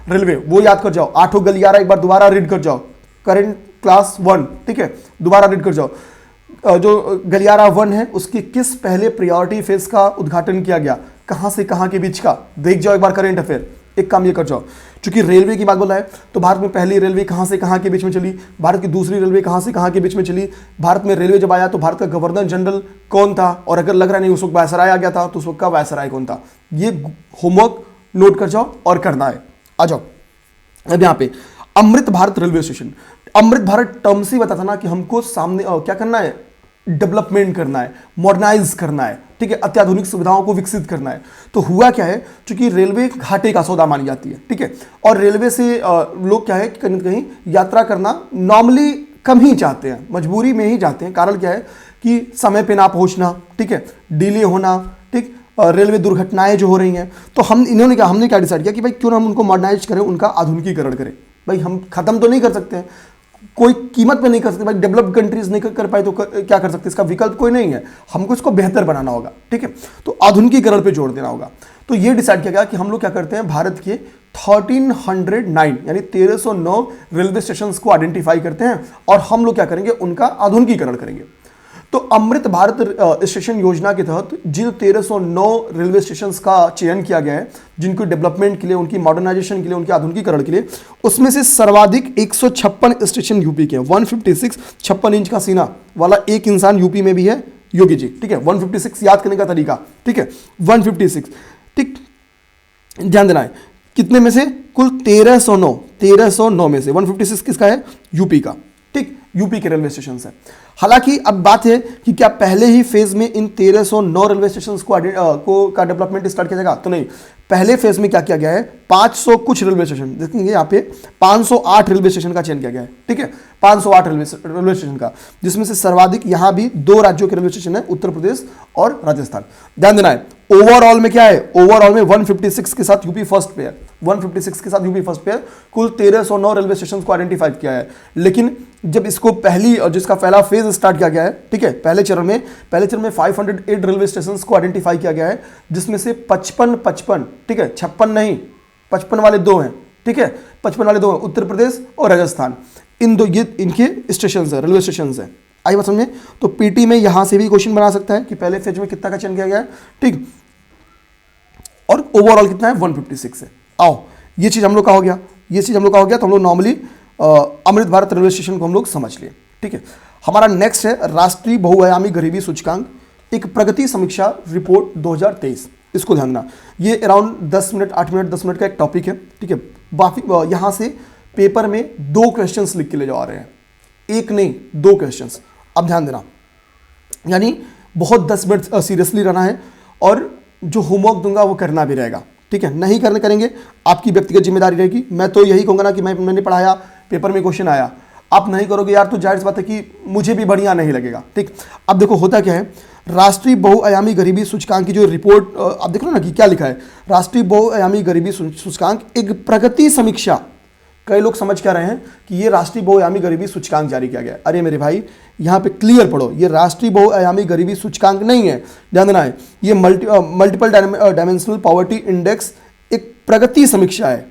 A: रेलवे, वो याद कर जाओ। 8 गलियारा एक बार दोबारा रीड कर जाओ, करेंट क्लास 1, ठीक है, दोबारा रीड कर जाओ। जो गलियारा 1 है उसकी किस पहले प्रायोरिटी फेज का उद्घाटन किया गया? कहां से कहां के बीच का? देख जाओ एक बार करेंट अफेयर। एक काम ये कर जाओ, क्योंकि रेलवे की बात बोला है, तो भारत में पहली रेलवे कहां से कहां के बीच में चली, भारत की दूसरी रेलवे कहां से कहां के बीच में चली, भारत में रेलवे जब आया तो भारत का गवर्नर जनरल कौन था, और अगर लग रहा नहीं उस वक्त वायसराय आ गया था तो उस वक्त का वायसराय कौन था। ये होमवर्क नोट कर जाओ और करना है। आ जाओ अब यहाँ पे Amrit Bharat railway station. Amrit Bharat term से बताता ना कि हमको सामने क्या करना है? डेवलपमेंट करना है, मॉडर्नाइज करना है, ठीक है, अत्याधुनिक सुविधाओं को विकसित करना है। तो हुआ क्या है, क्योंकि रेलवे घाटे का सौदा मानी जाती है, ठीक है, और रेलवे से लोग क्या है कि कहीं कहीं यात्रा करना नॉर्मली कम ही चाहते हैं, मजबूरी में ही जाते हैं। कारण क्या है कि समय पे ना पहुंचना, ठीक है, डिले होना, ठीक, रेलवे दुर्घटनाएं जो हो रही हैं। तो हमने क्या डिसाइड किया कि भाई क्यों ना हम उनको मॉडर्नाइज करें, उनका आधुनिकीकरण करें। भाई हम खत्म तो नहीं कर सकते हैं, कोई कीमत पे नहीं कर सकते, भाई डेवलप्ड कंट्रीज नहीं कर पाए तो क्या कर सकते, इसका विकल्प कोई नहीं है, हमको इसको बेहतर बनाना होगा, ठीक है, तो आधुनिकीकरण पे जोर देना होगा। तो ये डिसाइड किया गया कि हम लोग क्या करते हैं, भारत के 1309 यानी 1309 रेलवे स्टेशन को आइडेंटिफाई करते हैं और हम लोग क्या करेंगे, उनका आधुनिकीकरण करेंगे। तो अमृत भारत स्टेशन योजना के तहत जिन 1309 रेलवे स्टेशन का चयन किया गया है, जिनको डेवलपमेंट के लिए, उनकी मॉडर्नाइजेशन के लिए, उनके आधुनिकीकरण के लिए, उसमें से सर्वाधिक 156 स्टेशन यूपी के हैं। 156 56 इंच का सीना वाला एक इंसान यूपी में भी है, योगी जी, ठीक है। 156 याद करने का तरीका, ठीक है, 156, ठीक, ध्यान देना है। कितने में से? कुल 1309 में से 156 किसका है? यूपी का, ठीक, यूपी के रेलवे स्टेशन है। हालांकि अब बात है कि क्या पहले ही फेज में इन 1309 रेलवे स्टेशन का डेवलपमेंट स्टार्ट किया जाएगा? तो नहीं, पहले फेज में क्या किया गया है, 500 कुछ रेलवे स्टेशन, देखेंगे यहाँ पे 508 रेलवे स्टेशन का चयन किया गया है, ठीक है, 508 रेलवे स्टेशन का, जिसमें से सर्वाधिक यहाँ भी 2 राज्यों के रेलवे स्टेशन है, उत्तर प्रदेश और राजस्थान। ध्यान देना है, ओवरऑल में क्या है, ओवरऑल में 156 के साथ यूपी फर्स्ट पे है, 156 के साथ यूपी फर्स्ट पे है। कुल 1309 रेलवे स्टेशन को आइडेंटिफाई किया है। लेकिन जब इसको जिसका पहला फेज स्टार्ट किया गया है, ठीक है, पहले चरण में 508 रेलवे स्टेशन को आइडेंटिफाई किया गया है, जिसमें से 55, ठीक है, 56 नहीं, 55 वाले 2 हैं, ठीक है, 55 वाले 2 हैं, उत्तर प्रदेश और राजस्थान। इन दो ये इनके स्टेशन है, रेलवे स्टेशन है। आई बात समझे? तो पीटी में यहां से भी क्वेश्चन बना सकता है कि पहले फेज में कितना का चयन किया गया है, ठीक, और ओवरऑल कितना है, 156 है। आओ, ये चीज हम लोग का हो गया, ये चीज हम लोग का हो गया। तो हम लोग normally Amrit Bharat railway station को हम लोग समझ लिए, ठीक है। हमारा नेक्स्ट है राष्ट्रीय बहुआयामी गरीबी सूचकांक, एक प्रगति समीक्षा रिपोर्ट 2023। इसको ध्यान देना, ये अराउंड 10 मिनट 8 मिनट 10 मिनट का एक टॉपिक है, ठीक है। बाकी यहां से पेपर में 2 क्वेश्चंस लिख के ले जा रहे हैं, एक नहीं 2 क्वेश्चंस। अब ध्यान देना, यानी बहुत 10 मिनट सीरियसली रहना है और जो होमवर्क दूंगा वो करना भी रहेगा, ठीक है। नहीं करने करेंगे आपकी व्यक्तिगत जिम्मेदारी रहेगी। मैं तो यही कहूँगा ना कि मैंने पढ़ाया, पेपर में क्वेश्चन आया, आप नहीं करोगे यार तो जाहिर सी बात है कि मुझे भी बढ़िया नहीं लगेगा, ठीक। अब देखो होता क्या है, राष्ट्रीय बहुआयामी गरीबी सूचकांक की जो रिपोर्ट आप देख लो ना कि क्या लिखा है, राष्ट्रीय बहुआयामी गरीबी सूचकांक एक प्रगति समीक्षा। कई लोग समझ क्या रहे हैं कि ये राष्ट्रीय बहुआयामी गरीबी सूचकांक जारी किया गया। अरे मेरे भाई यहाँ पे क्लियर पढ़ो, ये राष्ट्रीय बहुआयामी गरीबी सूचकांक नहीं है, ध्यान देना है। ये मल्टीपल डायमेंशनल पॉवर्टी इंडेक्स एक प्रगति समीक्षा है,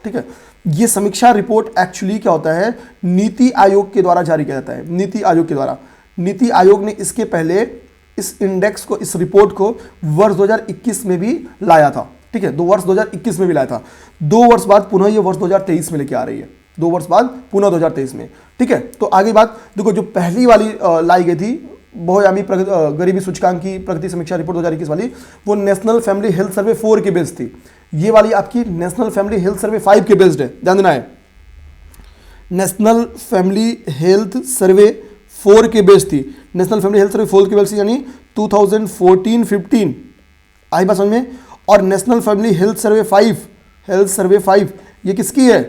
A: ठीक है। ये समीक्षा रिपोर्ट एक्चुअली क्या होता है, नीति आयोग के द्वारा जारी किया जाता है, नीति आयोग के द्वारा। नीति आयोग ने इसके पहले इस इंडेक्स को, इस रिपोर्ट को वर्ष 2021 में भी लाया था, ठीक है। 2021 में भी लाया था, 2 वर्ष बाद पुनः ये वर्ष 2023 में लेके आ रही है, 2 वर्ष बाद पुनः 2023 में, ठीक है। तो आगे बात देखो, जो पहली वाली लाई गई थी बहुआयामी गरीबी सूचकांक की प्रगति समीक्षा रिपोर्ट 2021 वाली, वो नेशनल फैमिली हेल्थ सर्वे 4 के बेस्ड थी। ये वाली आपकी नेशनल फैमिली हेल्थ सर्वे 5 के बेस्ड है, ध्यान देना है। नेशनल फैमिली हेल्थ सर्वे 4 के बेस्ड थी, नेशनल फैमिली हेल्थ सर्वे 4 के बेस्ड थी, यानी 2014-15 आई बात समझ में। और नेशनल फैमिली हेल्थ सर्वे 5 ये किसकी है,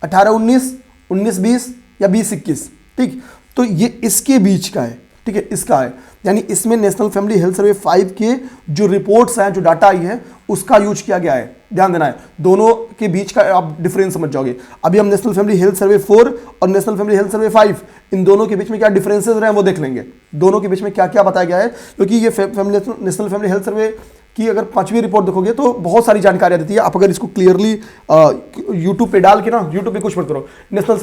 A: 18-19, 19-20 या 20-21, ठीक। तो ये इसके बीच का है, ठीक है, इसका है, यानी इसमें नेशनल फैमिली हेल्थ सर्वे 5 के जो रिपोर्ट्स हैं, जो डाटा आई है, उसका यूज किया गया है, ध्यान देना है। दोनों के बीच का आप डिफरेंस समझ जाओगे। अभी हम नेशनल फैमिली हेल्थ सर्वे 4 और नेशनल फैमिली हेल्थ सर्वे 5, इन दोनों के बीच में क्या डिफरेंसेस रहे हैं वो देख लेंगे, दोनों के बीच में क्या क्या बताया गया है। क्योंकि ये नेशनल फैमिली हेल्थ सर्वे कि अगर 5वीं रिपोर्ट देखोगे तो बहुत सारी जानकारियां देती है। आप अगर इसको क्लियरली यूट्यूब पे डाल के ना, यूट्यूब पे कुछ मत करो, नेशनल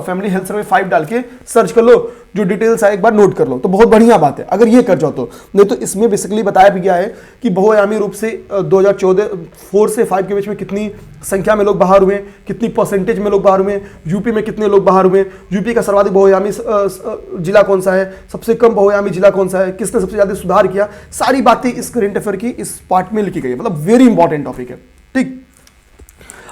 A: फैमिली हेल्थ सर्वे 5 डाल के सर्च कर लो, जो डिटेल्स है एक बार नोट कर लो, तो बहुत बढ़िया बात है अगर ये कर जाओ तो। नहीं तो इसमें बेसिकली बताया भी गया है कि बहुआयामी रूप से 2014 से 5 के बीच में कितनी संख्या में लोग बाहर हुए, कितनी परसेंटेज में लोग बाहर हुए, यूपी में कितने लोग बाहर हुए, यूपी का सर्वाधिक बहुआयामी जिला कौन सा है, सबसे कम बहुआयामी जिला कौन सा है, किसने सबसे ज्यादा सुधार किया, सारी बातें इस करंट अफेयर की इस पार्ट में लिखी गई है। मतलब वेरी इंपॉर्टेंट टॉपिक है, ठीक।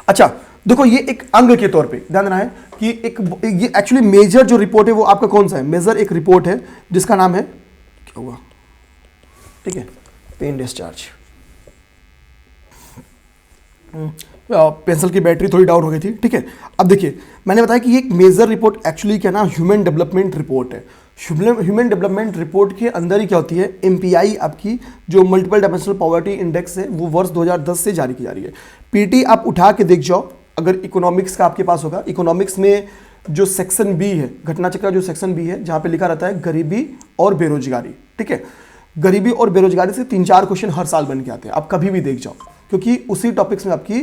A: अच्छा देखो, ये एक अंग के तौर पे ध्यान देना है कि ये एक्चुअली मेजर जो रिपोर्ट है वो आपका कौन सा है, मेजर एक रिपोर्ट है जिसका नाम है, क्या हुआ, ठीक है, पेन डिस्चार्ज। पेंसिल की बैटरी थोड़ी डाउन हो गई थी, ठीक है। अब देखिए मैंने बताया कि ये एक मेजर रिपोर्ट एक्चुअली क्या ना, ह्यूमन डेवलपमेंट रिपोर्ट है। ह्यूमन डेवलपमेंट रिपोर्ट के अंदर ही क्या होती है, एमपीआई आपकी जो मल्टीपल डायमेंशनल पॉवर्टी इंडेक्स है वो वर्ष 2010 से जारी की जा रही है। पीटी आप उठा के देख जाओ, अगर इकोनॉमिक्स का आपके पास होगा, इकोनॉमिक्स में जो सेक्शन बी है, घटना चक्र का जो सेक्शन बी है, जहां पे लिखा रहता है गरीबी और बेरोजगारी, ठीक है। गरीबी और बेरोजगारी से 3-4 क्वेश्चन हर साल बन के आते हैं, आप कभी भी देख जाओ, क्योंकि उसी टॉपिक्स में आपकी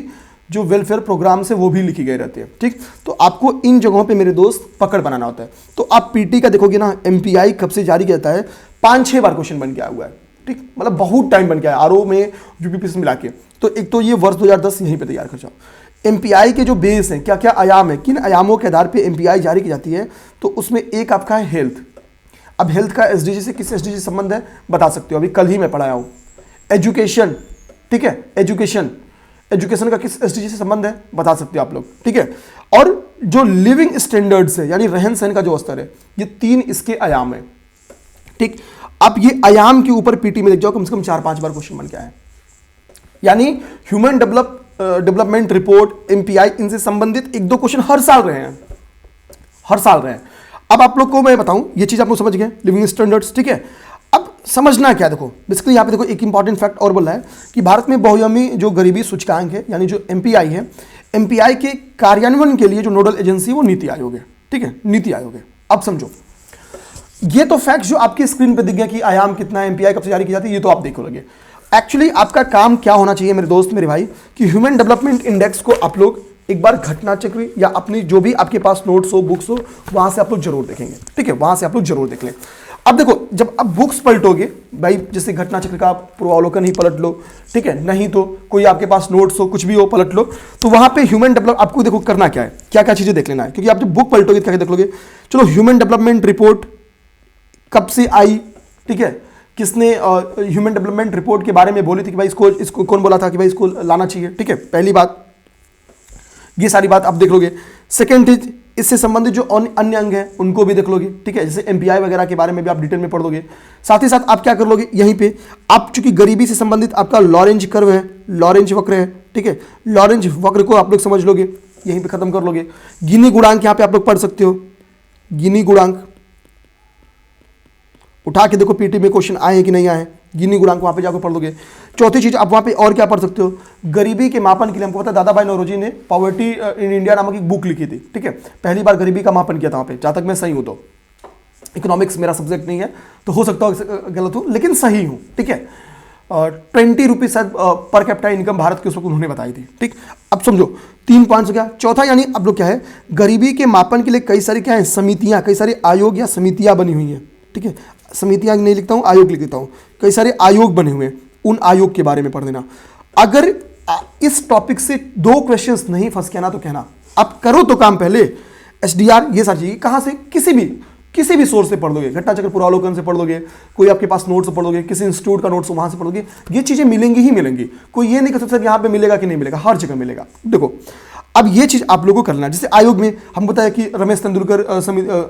A: जो वेलफेयर प्रोग्राम्स है वो भी लिखी गई रहती है, ठीक। तो आपको इन जगहों पे मेरे दोस्त पकड़ बनाना होता है। तो आप पीटी का देखोगे ना, एमपीआई कब से जारी किया जाता है, 5-6 बार क्वेश्चन बन के आया हुआ है, ठीक। मतलब बहुत टाइम बन के आया, आरओ में यूपीपी से मिला के। तो एक तो ये वर्ष 2010 यहीं पे तैयार कर जाओ। एमपीआई के जो बेस हैं, क्या क्या आयाम है, किन आयामों के आधार पे एमपीआई जारी की जाती है, तो उसमें एक आपका है हेल्थ। अब हेल्थ का एसडीजी से किस एसडीजी संबंध है बता सकते हो, अभी कल ही मैं पढ़ाया हूँ। एजुकेशन, ठीक है, एजुकेशन का किस एसडीजी से संबंध है बता सकते हो आप लोग, ठीक है। और जो लिविंग स्टैंडर्ड्स है, यानी रहन सहन का जो स्तर है, ये 3 इसके आयाम है, ठीक। अब ये आयाम के ऊपर पीटी में देख जाओ, कम से कम 4-5 बार क्वेश्चन बन के आए, यानी ह्यूमन डेवलपमेंट रिपोर्ट, एमपीआई, इनसे संबंधित 1-2 क्वेश्चन हर साल रहे हैं, हर साल रहे हैं। अब आप लोग को मैं बताऊं, ये चीज आप लोग समझ गए, लिविंग स्टैंडर्ड्स, ठीक है। अब समझना क्या, देखो बेसिकली यहाँ पे देखो एक इंपॉर्टेंट फैक्ट और बोला है कि भारत में बहुआयामी जो गरीबी सूचकांक है, यानी जो एमपीआई है, एमपीआई के कार्यान्वयन के लिए जो नोडल एजेंसी वो नीति आयोग है, ठीक है, नीति आयोग है। अब समझो, ये तो फैक्ट जो आपकी स्क्रीन पे दिख गया कि आयाम कितना है, एमपीआई कब से जारी की जाती है, ये तो आप देखो लगे। एक्चुअली आपका काम क्या होना चाहिए मेरे दोस्त मेरे भाई, कि ह्यूमन डेवलपमेंट इंडेक्स को आप लोग एक बार घटना चक्र या अपनी जो भी आपके पास नोट्स हो, बुक्स हो, वहां से आप लोग जरूर देखेंगे, ठीक है, वहां से आप लोग जरूर देख लें। अब देखो, जब आप बुक्स पलटोगे भाई, जैसे घटना चक्र का पूर्वावलोकन ही पलट लो, ठीक है, नहीं तो कोई आपके पास नोट्स हो, कुछ भी हो, पलट लो, तो वहां पे ह्यूमन डेवलप आपको देखो करना क्या है, क्या क्या चीजें देख लेना है, क्योंकि आप जब बुक पलटोगे क्या देख लोगे। चलो, ह्यूमन डेवलपमेंट रिपोर्ट कब से आई, ठीक है, किसने ह्यूमन डेवलपमेंट रिपोर्ट के बारे में बोली थी कि भाई इसको कौन बोला था कि भाई इसको लाना चाहिए, ठीक है, पहली बात, ये सारी बात आप देख लोगे। सेकेंड चीज, इससे संबंधित जो अन्य अंग हैं उनको भी देख लोगे, ठीक है, जैसे एमपीआई वगैरह के बारे में भी आप डिटेल में पढ़ लोगे। साथ ही साथ आप क्या कर लोगे, यहीं पे आप चूंकि गरीबी से संबंधित आपका लॉरेंज कर्व है, लॉरेंज वक्र है, ठीक है, लॉरेंज वक्र को आप लोग समझ लोगे, यहीं पे खत्म कर लोगे। गिनी गुणांक यहाँ पे आप लोग पढ़ सकते हो, गिनी गुणांक उठा के देखो पीटी में क्वेश्चन आए हैं कि नहीं आए हैं, गिनी गुणांक वहां पे जाकर पढ़ लोगे। चौथी चीज आप वहां पे और क्या पढ़ सकते हो, गरीबी के मापन के लिए हमको पता है दादा भाई नौरोजी ने पॉवर्टी इन इंडिया नामक एक बुक लिखी थी, ठीक है, पहली बार गरीबी का मापन किया था वहां पे, जहां तक मैं सही हूं तो, इकोनॉमिक्स मेरा सब्जेक्ट नहीं है तो हो सकता है गलत हूं लेकिन सही हूं, ठीक है। 20 रुपीज शायद पर कैपिटा इनकम भारत के उस वक्त उन्होंने बताई थी, ठीक। अब समझो 3 पॉइंट्स हो गया। चौथा यानी अब लोग क्या है, गरीबी के मापन के लिए कई सारी क्या है समितियां, कई सारे आयोग या समितियां बनी हुई हैं, ठीक है, समितियां नहीं लिखता हूं, आयोग लिख देता हूं, कई सारे आयोग बने हुए हैं, उन आयोग के बारे में पढ़ देना। अगर इस टॉपिक से 2 क्वेश्चंस नहीं फंस के ना तो कहना, आप करो तो काम पहले, एसडीआर ये सारी चीजें कहां से, किसी भी सोर्स से पढ़ लोगे, घटना चक्र पुरावलोकन से पढ़ लोगे, कोई आपके पास नोट्स पढ़ लोगे, किसी इंस्टीट्यूट का नोट्स वहां से पढ़ लोगे, ये चीजें मिलेंगी ही मिलेंगी। कोई ये नहीं कर सकता यहां पे मिलेगा कि नहीं मिलेगा, हर जगह मिलेगा। देखो अब ये चीज आप लोगों को करना है, जैसे आयोग में हम बताया कि रमेश तेंदुलकर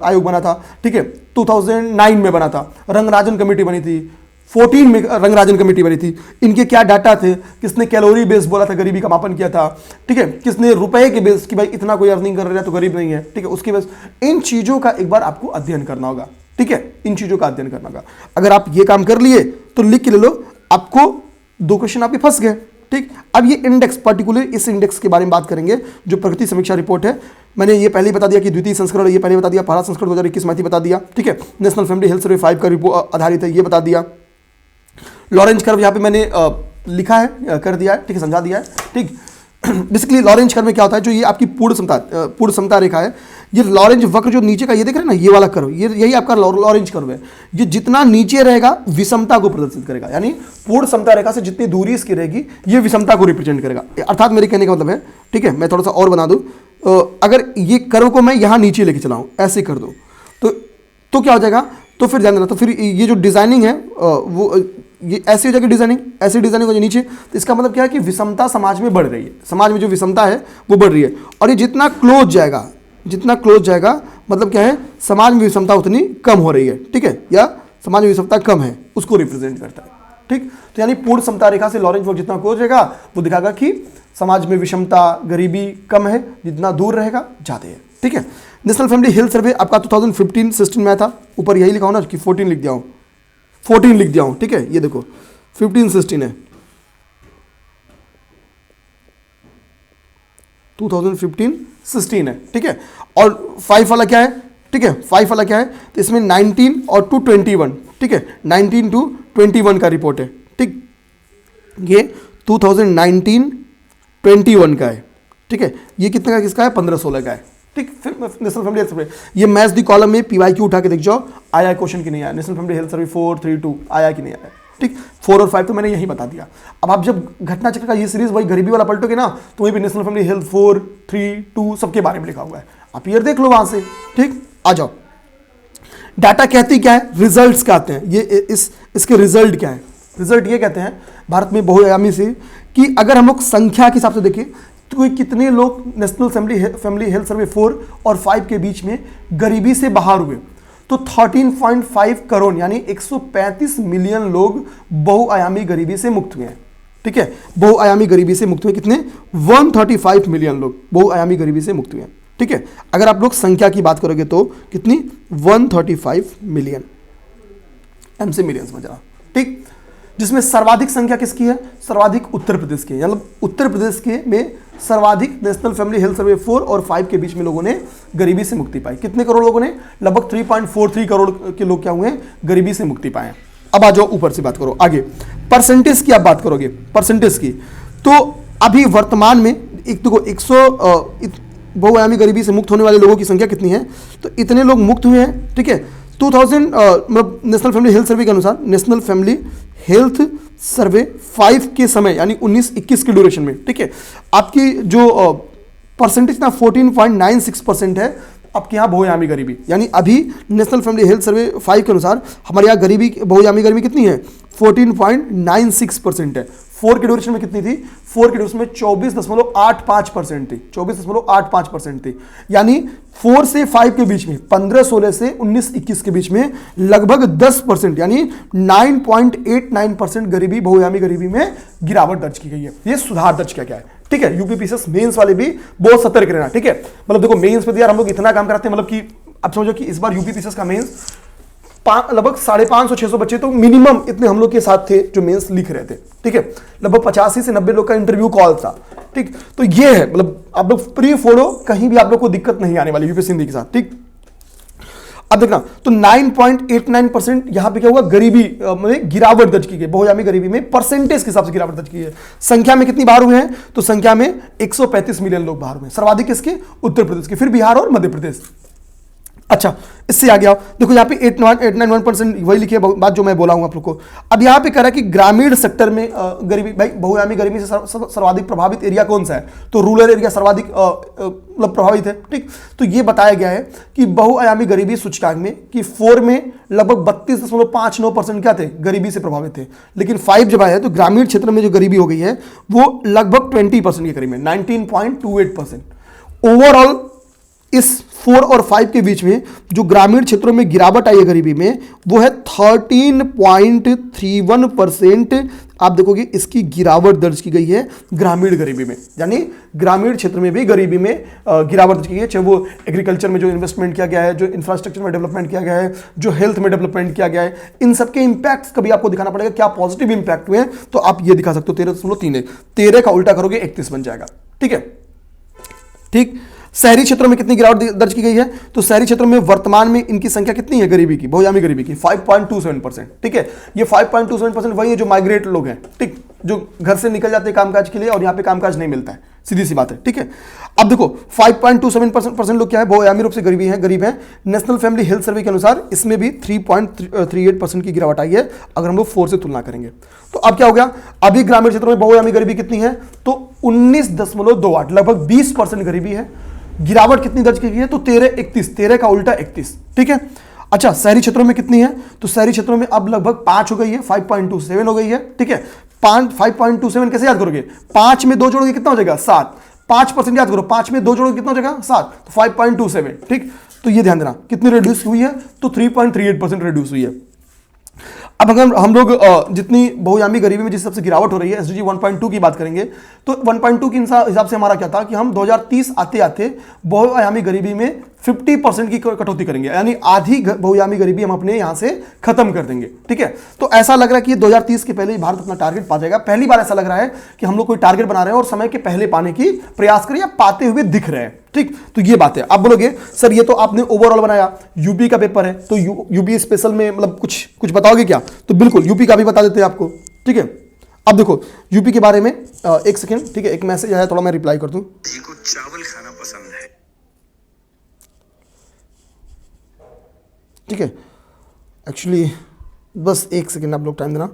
A: आयोग बना था, ठीक है, 2009 में बना था, रंगराजन कमेटी बनी थी, 14 में रंगराजन कमेटी बनी थी, इनके क्या डाटा थे, किसने कैलोरी बेस बोला था, गरीबी का मापन किया था, ठीक है, किसने रुपए के बेस कि भाई इतना कोई अर्निंग कर रहा है तो गरीब नहीं है, ठीक है, उसके बेस, इन चीजों का एक बार आपको अध्ययन करना होगा, ठीक है, इन चीजों का अध्ययन करना होगा। अगर आप ये काम कर लिए तो लिख के ले लो, आपको 2 क्वेश्चन आपके फंस गए, ठीक। अब ये इंडेक्स, पर्टिकुलर इस इंडेक्स के बारे में बात करेंगे जो प्रगति समीक्षा रिपोर्ट है। मैंने ये पहले ही बता दिया कि द्वितीय संस्करण, ये पहले बता दिया, पहला संस्करण 2021 में बता दिया, ठीक है, नेशनल फैमिली हेल्थ सर्वे 5 का रिपोर्ट आधारित है, ये बता दिया। लॉरेंज कर्व यहाँ पे मैंने लिखा है, कर दिया है, ठीक है, समझा दिया है, ठीक। बेसिकली लॉरेंज कर्व में क्या होता है, जो ये आपकी पूर्ण समता रेखा है, ये लॉरेंज वक्र जो नीचे का ये देख रहे हैं ना, ये वाला कर्व, ये यही आपका लॉरेंज कर्व है। ये जितना नीचे रहेगा विषमता को प्रदर्शित करेगा, यानी पूर्ण समता रेखा से जितनी दूरी इसकी रहेगी ये विषमता को रिप्रेजेंट करेगा। अर्थात मेरे कहने का मतलब है, ठीक है, मैं थोड़ा सा और बना दूं, अगर ये कर्व को मैं यहाँ नीचे लेके चलाऊं, ऐसे कर दूं तो क्या हो जाएगा, तो फिर ध्यान देना, तो फिर ये जो डिजाइनिंग है वो ये ऐसी हो जाएगी, डिजाइनिंग ऐसी डिजाइनिंग हो जाए नीचे, तो इसका मतलब क्या है कि विषमता समाज में बढ़ रही है, समाज में जो विषमता है वो बढ़ रही है, और ये जितना क्लोज जाएगा मतलब क्या है, समाज में विषमता उतनी कम हो रही है, ठीक है, या समाज में विषमता कम है उसको रिप्रेजेंट करता है, ठीक। तो यानी पूर्ण समता रेखा से लॉरेंज वक्र जितना क्लोज रहेगा वो दिखाएगा कि समाज में विषमता, गरीबी कम है, जितना दूर रहेगा ज्यादा है, ठीक है। नेशनल फैमिली हेल्थ सर्वे आपका 2015-16 में था, ऊपर यही लिखा हूं ना कि 14 लिख दिया हूं, 14 लिख दिया हूं, ठीक है, ये देखो 15-16 है, 2015-16 है, ठीक है। और 5 वाला क्या है, ठीक है, 5 वाला क्या है, तो इसमें 19 और 21, ठीक है, 19 to 21 का रिपोर्ट है, ठीक, ये 2019-21 का है, ठीक है, ये कितने का किसका है, 15-16 का है, ठीक। फिर नेशनल फैमिली हेल्थ सर्वे, ये मैच दी कॉलम में पीवाईक्यू उठा के देख जाओ, आया क्वेश्चन कि नहीं आया, नेशनल फैमिली हेल्थ सर्वे 432 आया कि नहीं आया, ठीक। 4 और 5 तो मैंने यही बता दिया। अब आप जब घटना चक्र का ये सीरीज भाई गरीबी वाला पलटोगे ना, तो वहीं पे नेशनल फैमिली हेल्थ 4, 3, 2 सबके बारे में लिखा हुआ है, आप ईयर देख लो वहां से, ठीक। आ जाओ, डाटा कहती क्या है, रिजल्ट्स क्या आते हैं, ये इसके रिजल्ट क्या है, रिजल्ट ये कहते हैं भारत में बहुआयामी से कि अगर हम लोग संख्या के हिसाब से देखें तो कोई कितने लोग नेशनल फैमिली हेल्थ सर्वे 4 और 5 के बीच में गरीबी से बाहर हुए, तो 13.5 करोड़ यानी 135 मिलियन लोग बहुआयामी गरीबी से मुक्त हुए हैं, ठीक है, बहुआयामी गरीबी से मुक्त हुए, कितने, 135 मिलियन लोग बहुआयामी गरीबी से मुक्त हुए हैं, ठीक है। अगर आप लोग संख्या की बात करोगे तो कितनी, 135 मिलियन, एम से मिलियन समझ रहा, ठीक। जिसमें सर्वाधिक संख्या किसकी है, सर्वाधिक उत्तर प्रदेश की, मतलब उत्तर प्रदेश के में सर्वाधिक नेशनल फैमिली हेल्थ सर्वे 4 और 5 के बीच में लोगों ने गरीबी से मुक्ति पाई। कितने करोड़ लोगों ने, लगभग 3.43 करोड़ के लोग क्या हुए, गरीबी से मुक्ति पाए। अब आ जाओ ऊपर से बात करो आगे, परसेंटेज की आप बात करोगे, परसेंटेज की, तो अभी वर्तमान में एक देखो 100 बहुआयामी गरीबी से मुक्त होने वाले लोगों की संख्या कितनी है, तो इतने लोग मुक्त हुए हैं, ठीक है। 2000 मतलब नेशनल फैमिली हेल्थ सर्वे के अनुसार, नेशनल फैमिली हेल्थ सर्वे 5 के समय यानी 19-21 के ड्यूरेशन में, ठीक है, आपकी जो परसेंटेज ना 14.96% है आपके यहाँ बहुआयामी गरीबी, यानी अभी नेशनल फैमिली हेल्थ सर्वे 5 के अनुसार हमारे यहाँ गरीबी, बहुआयामी गरीबी कितनी है, 14.96% है। 4 की ड्यूरेशन में कितनी थी? 4 की ड्यूरेशन में 24.85% थी, 24.85% थी। यानी 4 से 5 के बीच में, 15-16 से 19-21 के बीच में लगभग 10% यानी 9.89% गरीबी, बहुआयामी गरीबी में गिरावट दर्ज की गई है। ये सुधार दर्ज किया गया है। ठीक है, यूपीपीसीएस मेंस वाले भी बहुत सतर्क रहना। ठीक है, मतलब देखो मेंस पे तो यार हम लोग इतना काम कराते हैं, मतलब कि अब समझो कि इस बार यूपीपीसीएस का मेंस लगभग 550-600 बच्चे तो मिनिमम इतने हम लोग के साथ थे जो मेंस लिख रहे थे। ठीक है, लगभग 85 से 90 लोग का इंटरव्यू कॉल था। ठीक, तो ये है, मतलब आप लोग प्री फोड़ो, कहीं भी आप लोग को दिक्कत नहीं आने वाली यूपीएससी हिंदी के साथ। ठीक, अब देखना तो 9.89% यहां पे क्या हुआ? गरीबी में गिरावट दर्ज की गई, बहुआयामी गरीबी में परसेंटेज के हिसाब से गिरावट दर्ज की है। संख्या में कितनी बाहर हुए हैं? तो संख्या में 135 मिलियन लोग बाहर हुए। सर्वाधिक किसके? उत्तर प्रदेश के, फिर बिहार और मध्य प्रदेश। अच्छा, इससे आगे आओ, देखो यहाँ पे 891% वही लिखी है बात जो मैं बोला हूं आप लोग को। अब यहाँ पे कह रहा है कि ग्रामीण सेक्टर में गरीबी, भाई बहुआयामी गरीबी से सर्वाधिक प्रभावित एरिया कौन सा है? तो रूरल एरिया सर्वाधिक मतलब प्रभावित है। ठीक, तो ये बताया गया है कि बहुआयामी गरीबी सूचकांक में कि 4 में लगभग 32.59% क्या थे? गरीबी से प्रभावित थे। लेकिन 5 जब आया तो ग्रामीण क्षेत्र में जो गरीबी हो गई है वो लगभग 20% के करीब है, 19.28%। ओवरऑल इस 4 और 5 के बीच में जो ग्रामीण क्षेत्रों में गिरावट आई है गरीबी में, वो है 13.31%। आप देखोगे इसकी गिरावट दर्ज की गई है ग्रामीण गरीबी में, यानी ग्रामीण क्षेत्र में भी गरीबी में गिरावट दर्ज की गई है। चाहे वो एग्रीकल्चर में जो इन्वेस्टमेंट किया गया है, जो इंफ्रास्ट्रक्चर में डेवलपमेंट किया गया है, जो हेल्थ में डेवलपमेंट किया गया है, इन सबके इंपैक्ट्स कभी आपको दिखाना पड़ेगा, क्या पॉजिटिव इंपैक्ट हुए हैं, तो आप ये दिखा सकते हो। 13.31, 13 का उल्टा करोगे 31 बन जाएगा। ठीक है, ठीक। शहरी क्षेत्रों में कितनी गिरावट दर्ज की गई है? तो शहरी क्षेत्रों में वर्तमान में इनकी संख्या कितनी है गरीबी की, बहुआयामी गरीबी की? 5.27%। ठीक है, ये 5.27% वही है जो माइग्रेट लोग हैं। ठीक, जो घर से निकल जाते हैं कामकाज के लिए और यहाँ पे कामकाज नहीं मिलता है, सीधी सी बात है। ठीक है, अब देखो 5.27% लोग क्या है? बहुआयामी रूप से गरीब हैं। नेशनल फैमिली हेल्थ सर्वे के अनुसार इसमें भी 3.38% की गिरावट आई है अगर हम लोग 4 से तुलना करेंगे। तो अब क्या हो गया? अभी ग्रामीण क्षेत्रों में बहुआयामी गरीबी कितनी है? तो 19.28, लगभग 20% गरीबी है। गिरावट कितनी दर्ज की गई है? तो 13.31, 13 का उल्टा 31। ठीक है, अच्छा शहरी क्षेत्रों में कितनी है? तो शहरी क्षेत्रों में अब लगभग 5 हो गई है, 5.27 हो गई है। ठीक है, 5.27 कैसे याद करोगे? 5 में 2 जोड़ोगे कितना हो जाएगा? 7। 5% याद करो, 5 में 2 जोड़ोगे कितना हो जाएगा? 7। तो 5.27। ठीक, तो ये ध्यान देना कितनी रिड्यूस हुई है? तो 3.38% रिड्यूस हुई है। अब अगर हम लोग जितनी बहुआयामी गरीबी में जिस सबसे गिरावट हो रही है, एसडीजी 1.2 की बात करेंगे, तो 1.2 के हिसाब से हमारा क्या था कि हम 2030 आते आते बहुआयामी गरीबी में 50% की कटौती करेंगे, यानी आधी बहुआयामी गरीबी हम अपने यहां से खत्म कर देंगे। ठीक है, तो ऐसा लग रहा है कि 2030 के पहले ही भारत अपना टारगेट पा जाएगा। पहली बार ऐसा लग रहा है कि हम लोग कोई टारगेट बना रहे हैं और समय के पहले पाने की प्रयास करें या पाते हुए दिख रहे हैं। ठीक, तो ये बात है। आप बोलोगे सर ये तो आपने ओवरऑल बनाया, यूपी का पेपर है तो यूपी स्पेशल में मतलब कुछ बताओगे क्या? तो बिल्कुल यूपी का भी बता देते हैं आपको। ठीक है, अब देखो यूपी के बारे में एक सेकेंड। ठीक है, एक मैसेज आया, थोड़ा मैं रिप्लाई कर दूं।
B: जी को चावल खाना पसंद है।
A: ठीक है, एक्चुअली बस एक सेकेंड आप लोग टाइम देना।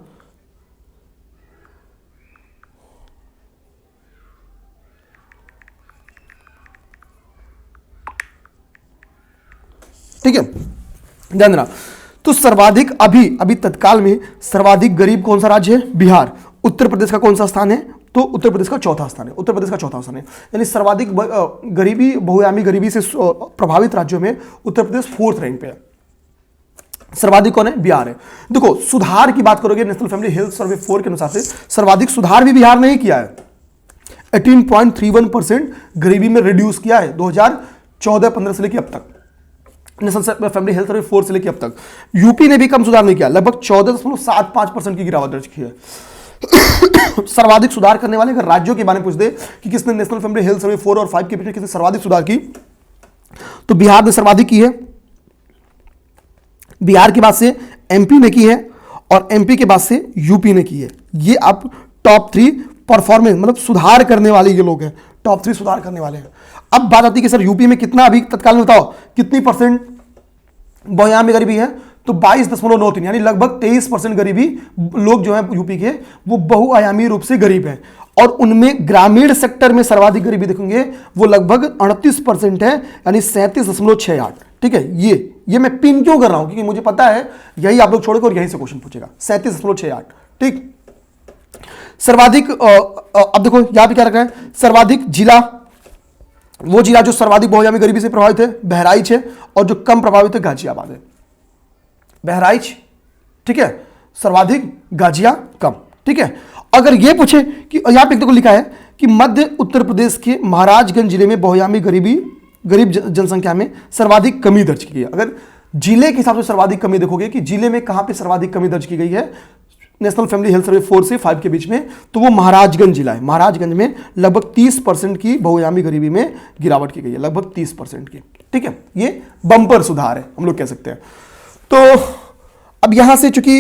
A: ठीक है, ध्यान देना। तो सर्वाधिक अभी तत्काल में सर्वाधिक गरीब कौन सा राज्य है? बिहार। उत्तर प्रदेश का कौन सा स्थान है? तो उत्तर प्रदेश का चौथा स्थान है। उत्तर प्रदेश का चौथा स्थान है, यानी सर्वाधिक गरीबी, बहुआयामी गरीबी से प्रभावित राज्यों में उत्तर प्रदेश 4th रैंक पे है। सर्वाधिक कौन है? बिहार है। देखो सुधार की बात करोगे, नेशनल फैमिली हेल्थ सर्वे 4 के अनुसार से सर्वाधिक सुधार भी बिहार ने ही किया है। 18.31% गरीबी में रिड्यूस किया है 2014-15 से लेकर अब तक। नेशनल फैमिली हेल्थ सर्वे 4 से लेकर अब तक यूपी ने भी कम सुधार नहीं किया, लगभग 14.75% की गिरावट दर्ज की है। सर्वाधिक सुधार करने वाले अगर राज्यों के बारे में पूछ दे कि किसने नेशनल फैमिली हेल्थ सर्वे 4 और 5 के बीच किसने सर्वाधिक सुधार की, तो बिहार ने सर्वाधिक की है। बिहार के बाद से एमपी ने की है और एमपी के बाद से यूपी ने की है। ये आप टॉप 3 परफॉर्मेंस मतलब सुधार करने वाले ये लोग हैं, टॉप 3 सुधार करने वाले हैं। अब बात आती है कि सर यूपी में कितना, अभी तत्काल में बताओ कितनी परसेंट बहुआयामी गरीबी है? तो 22.93, यानी लगभग 23% गरीबी लोग जो है यूपी के वो बहुआयामी रूप से गरीब हैं। और उनमें ग्रामीण सेक्टर में सर्वाधिक गरीबी देखेंगे वो लगभग 38% है, यानी 37.68। ठीक है, ये मैं पिन क्यों कर रहा हूं? क्योंकि मुझे पता है यही आप लोग छोड़ोगे और यहीं से क्वेश्चन पूछेगा। 37.68। ठीक, सर्वाधिक अब देखो यहां पे क्या रखा है, सर्वाधिक जिला, वो जिला जो सर्वाधिक बहुआयामी गरीबी से प्रभावित है बहराइच है, और जो कम प्रभावित है गाजियाबाद है। बहराइच, ठीक है, सर्वाधिक, गाजिया कम, ठीक है। अगर ये पूछे कि यहां पे देखो लिखा है कि मध्य उत्तर प्रदेश के महाराजगंज जिले में बहुआयामी गरीब जनसंख्या में सर्वाधिक कमी दर्ज की गई है। अगर जिले के हिसाब से सर्वाधिक कमी देखोगे कि जिले में कहां पे सर्वाधिक कमी दर्ज की गई है नेशनल फैमिली हेल्थ सर्वे 4 से 5 के बीच में, तो वो महाराजगंज जिला है। महाराजगंज में लगभग 30% की बहुआयामी गरीबी में गिरावट की गई है, लगभग 30% की, ठीक है। ये बम्पर सुधार है हम लोग कह सकते हैं। तो अब यहां से चूंकि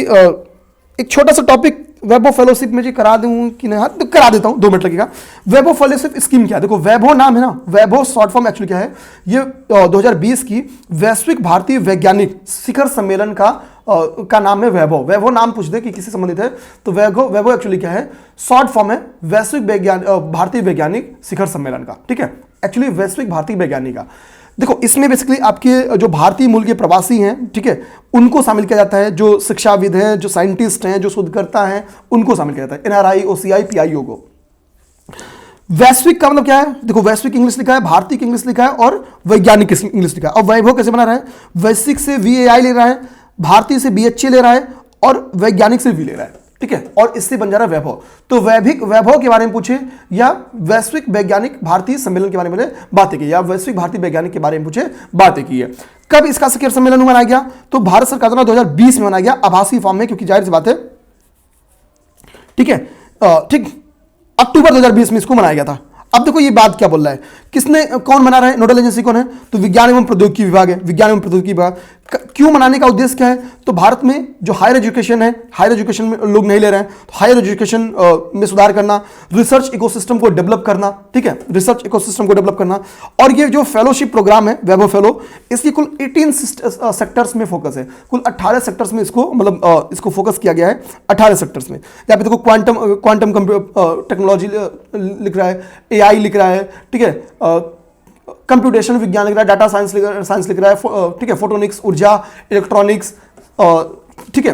A: एक छोटा सा टॉपिक वैभव फेलोशिप में जी करा दूं कि नहीं, तो करा देता हूं, 2 मिनट लगेगा। वैभव फेलोशिप स्कीम क्या है, देखो वैभव नाम है ना, वैभव शॉर्ट फॉर्म एक्चुअली क्या है, ये 2020 की वैश्विक भारतीय वैज्ञानिक शिखर सम्मेलन का नाम है वैभव। वैभव नाम पूछ दे कि किसी संबंधित है तो वैभव एक्चुअली क्या है, शॉर्ट फॉर्म है वैश्विक भारतीय वैज्ञानिक शिखर सम्मेलन का, ठीक है, एक्चुअली वैश्विक भारतीय वैज्ञानिक का। देखो इसमें बेसिकली आपके जो भारतीय मूल के प्रवासी हैं, ठीक है, उनको शामिल किया जाता है, जो शिक्षाविद हैं, जो साइंटिस्ट हैं, जो शोधकर्ता हैं, उनको शामिल किया जाता है, एनआरआई, ओसीआई, पीआईओ को। वैश्विक का मतलब क्या है, देखो वैश्विक इंग्लिश लिखा है, भारतीय की इंग्लिश लिखा है, और वैज्ञानिक इंग्लिश लिखा है। और वैभव कैसे बना रहा है, वैश्विक से VAI ले रहा है, भारतीय से BHA ले रहा है, और वैज्ञानिक से V ले रहा है, ठीक है, और इससे बन जा रहा है वैभव। तो वैभव के बारे में पूछे या वैश्विक वैज्ञानिक भारतीय सम्मेलन के बारे में बातें की, या वैश्विक भारतीय वैज्ञानिक के बारे में पूछे बातें की है। कब इसका शिखर सम्मेलन मनाया गया, तो भारत सरकार द्वारा 2020 में मनाया गया, आभासी फॉर्म में, क्योंकि जाहिर सी बात है, ठीक है, ठीक, अक्टूबर 2020 में इसको मनाया गया था। अब देखो ये बात क्या बोल रहा है, कौन मना रहा है, नोडल एजेंसी कौन है, तो विज्ञान एवं प्रौद्योगिकी विभाग है। विज्ञान एवं प्रौद्योगिकी विभाग क्यों मनाने का उद्देश्य क्या है, तो भारत में जो हायर एजुकेशन है, हायर एजुकेशन में लोग नहीं ले रहे हैं, तो हायर एजुकेशन में सुधार करना, रिसर्च इकोसिस्टम को डेवलप करना, ठीक है, रिसर्च इकोसिस्टम को डेवलप करना। और ये जो फेलोशिप प्रोग्राम है वैभव फेलो, इसकी कुल 18 सेक्टर्स में फोकस है, कुल 18 सेक्टर्स में इसको मतलब इसको फोकस किया गया है, 18 सेक्टर्स में। यहाँ पे देखो क्वांटम टेक्नोलॉजी लिख रहा है, AI लिख रहा है, ठीक है, कंप्यूटेशन विज्ञान लिख रहा है, डाटा साइंस लिख रहा है, ठीक है, फोटोनिक्स, ऊर्जा, इलेक्ट्रॉनिक्स, ठीक है,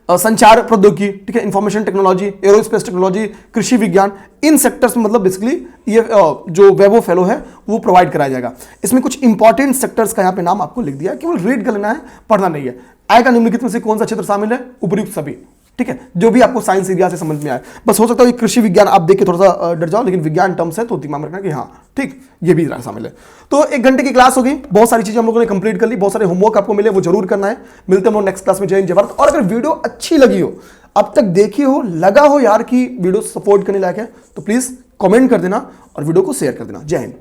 A: संचार प्रौद्योगिकी, ठीक है, इंफॉर्मेशन टेक्नोलॉजी, एरोस्पेस टेक्नोलॉजी, कृषि विज्ञान, इन सेक्टर्स में मतलब बेसिकली ये जो वैभव फेलो है वो प्रोवाइड कराया जाएगा। इसमें कुछ इंपॉर्टेंट सेक्टर्स का यहाँ पे नाम आपको लिख दिया है, केवल रीड कर लेना है, पढ़ना नहीं है। आएगा निम्नलिखित में से कौन सा क्षेत्र शामिल है, उपयुक्त सभी, ठीक है, जो भी आपको साइंस एरिया से समझ में आए। बस हो सकता है कृषि विज्ञान आप देख के थोड़ा सा डर जाओ, लेकिन विज्ञान टर्म्स है तो दिमाग में रखना कि हाँ ठीक, ये भी शामिल है। तो 1 घंटे की क्लास हो गई, बहुत सारी चीजें हम लोगों ने कंप्लीट कर ली, बहुत सारे होमवर्क आपको मिले, वो जरूर करना है। मिलते हैं हम नेक्स्ट क्लास में। जय हिंद, जय भारत। और अगर वीडियो अच्छी लगी हो, अब तक देखी हो, लगा हो यार कि वीडियो सपोर्ट करने लायक है, तो प्लीज कमेंट कर देना और वीडियो को शेयर कर देना। जय हिंद।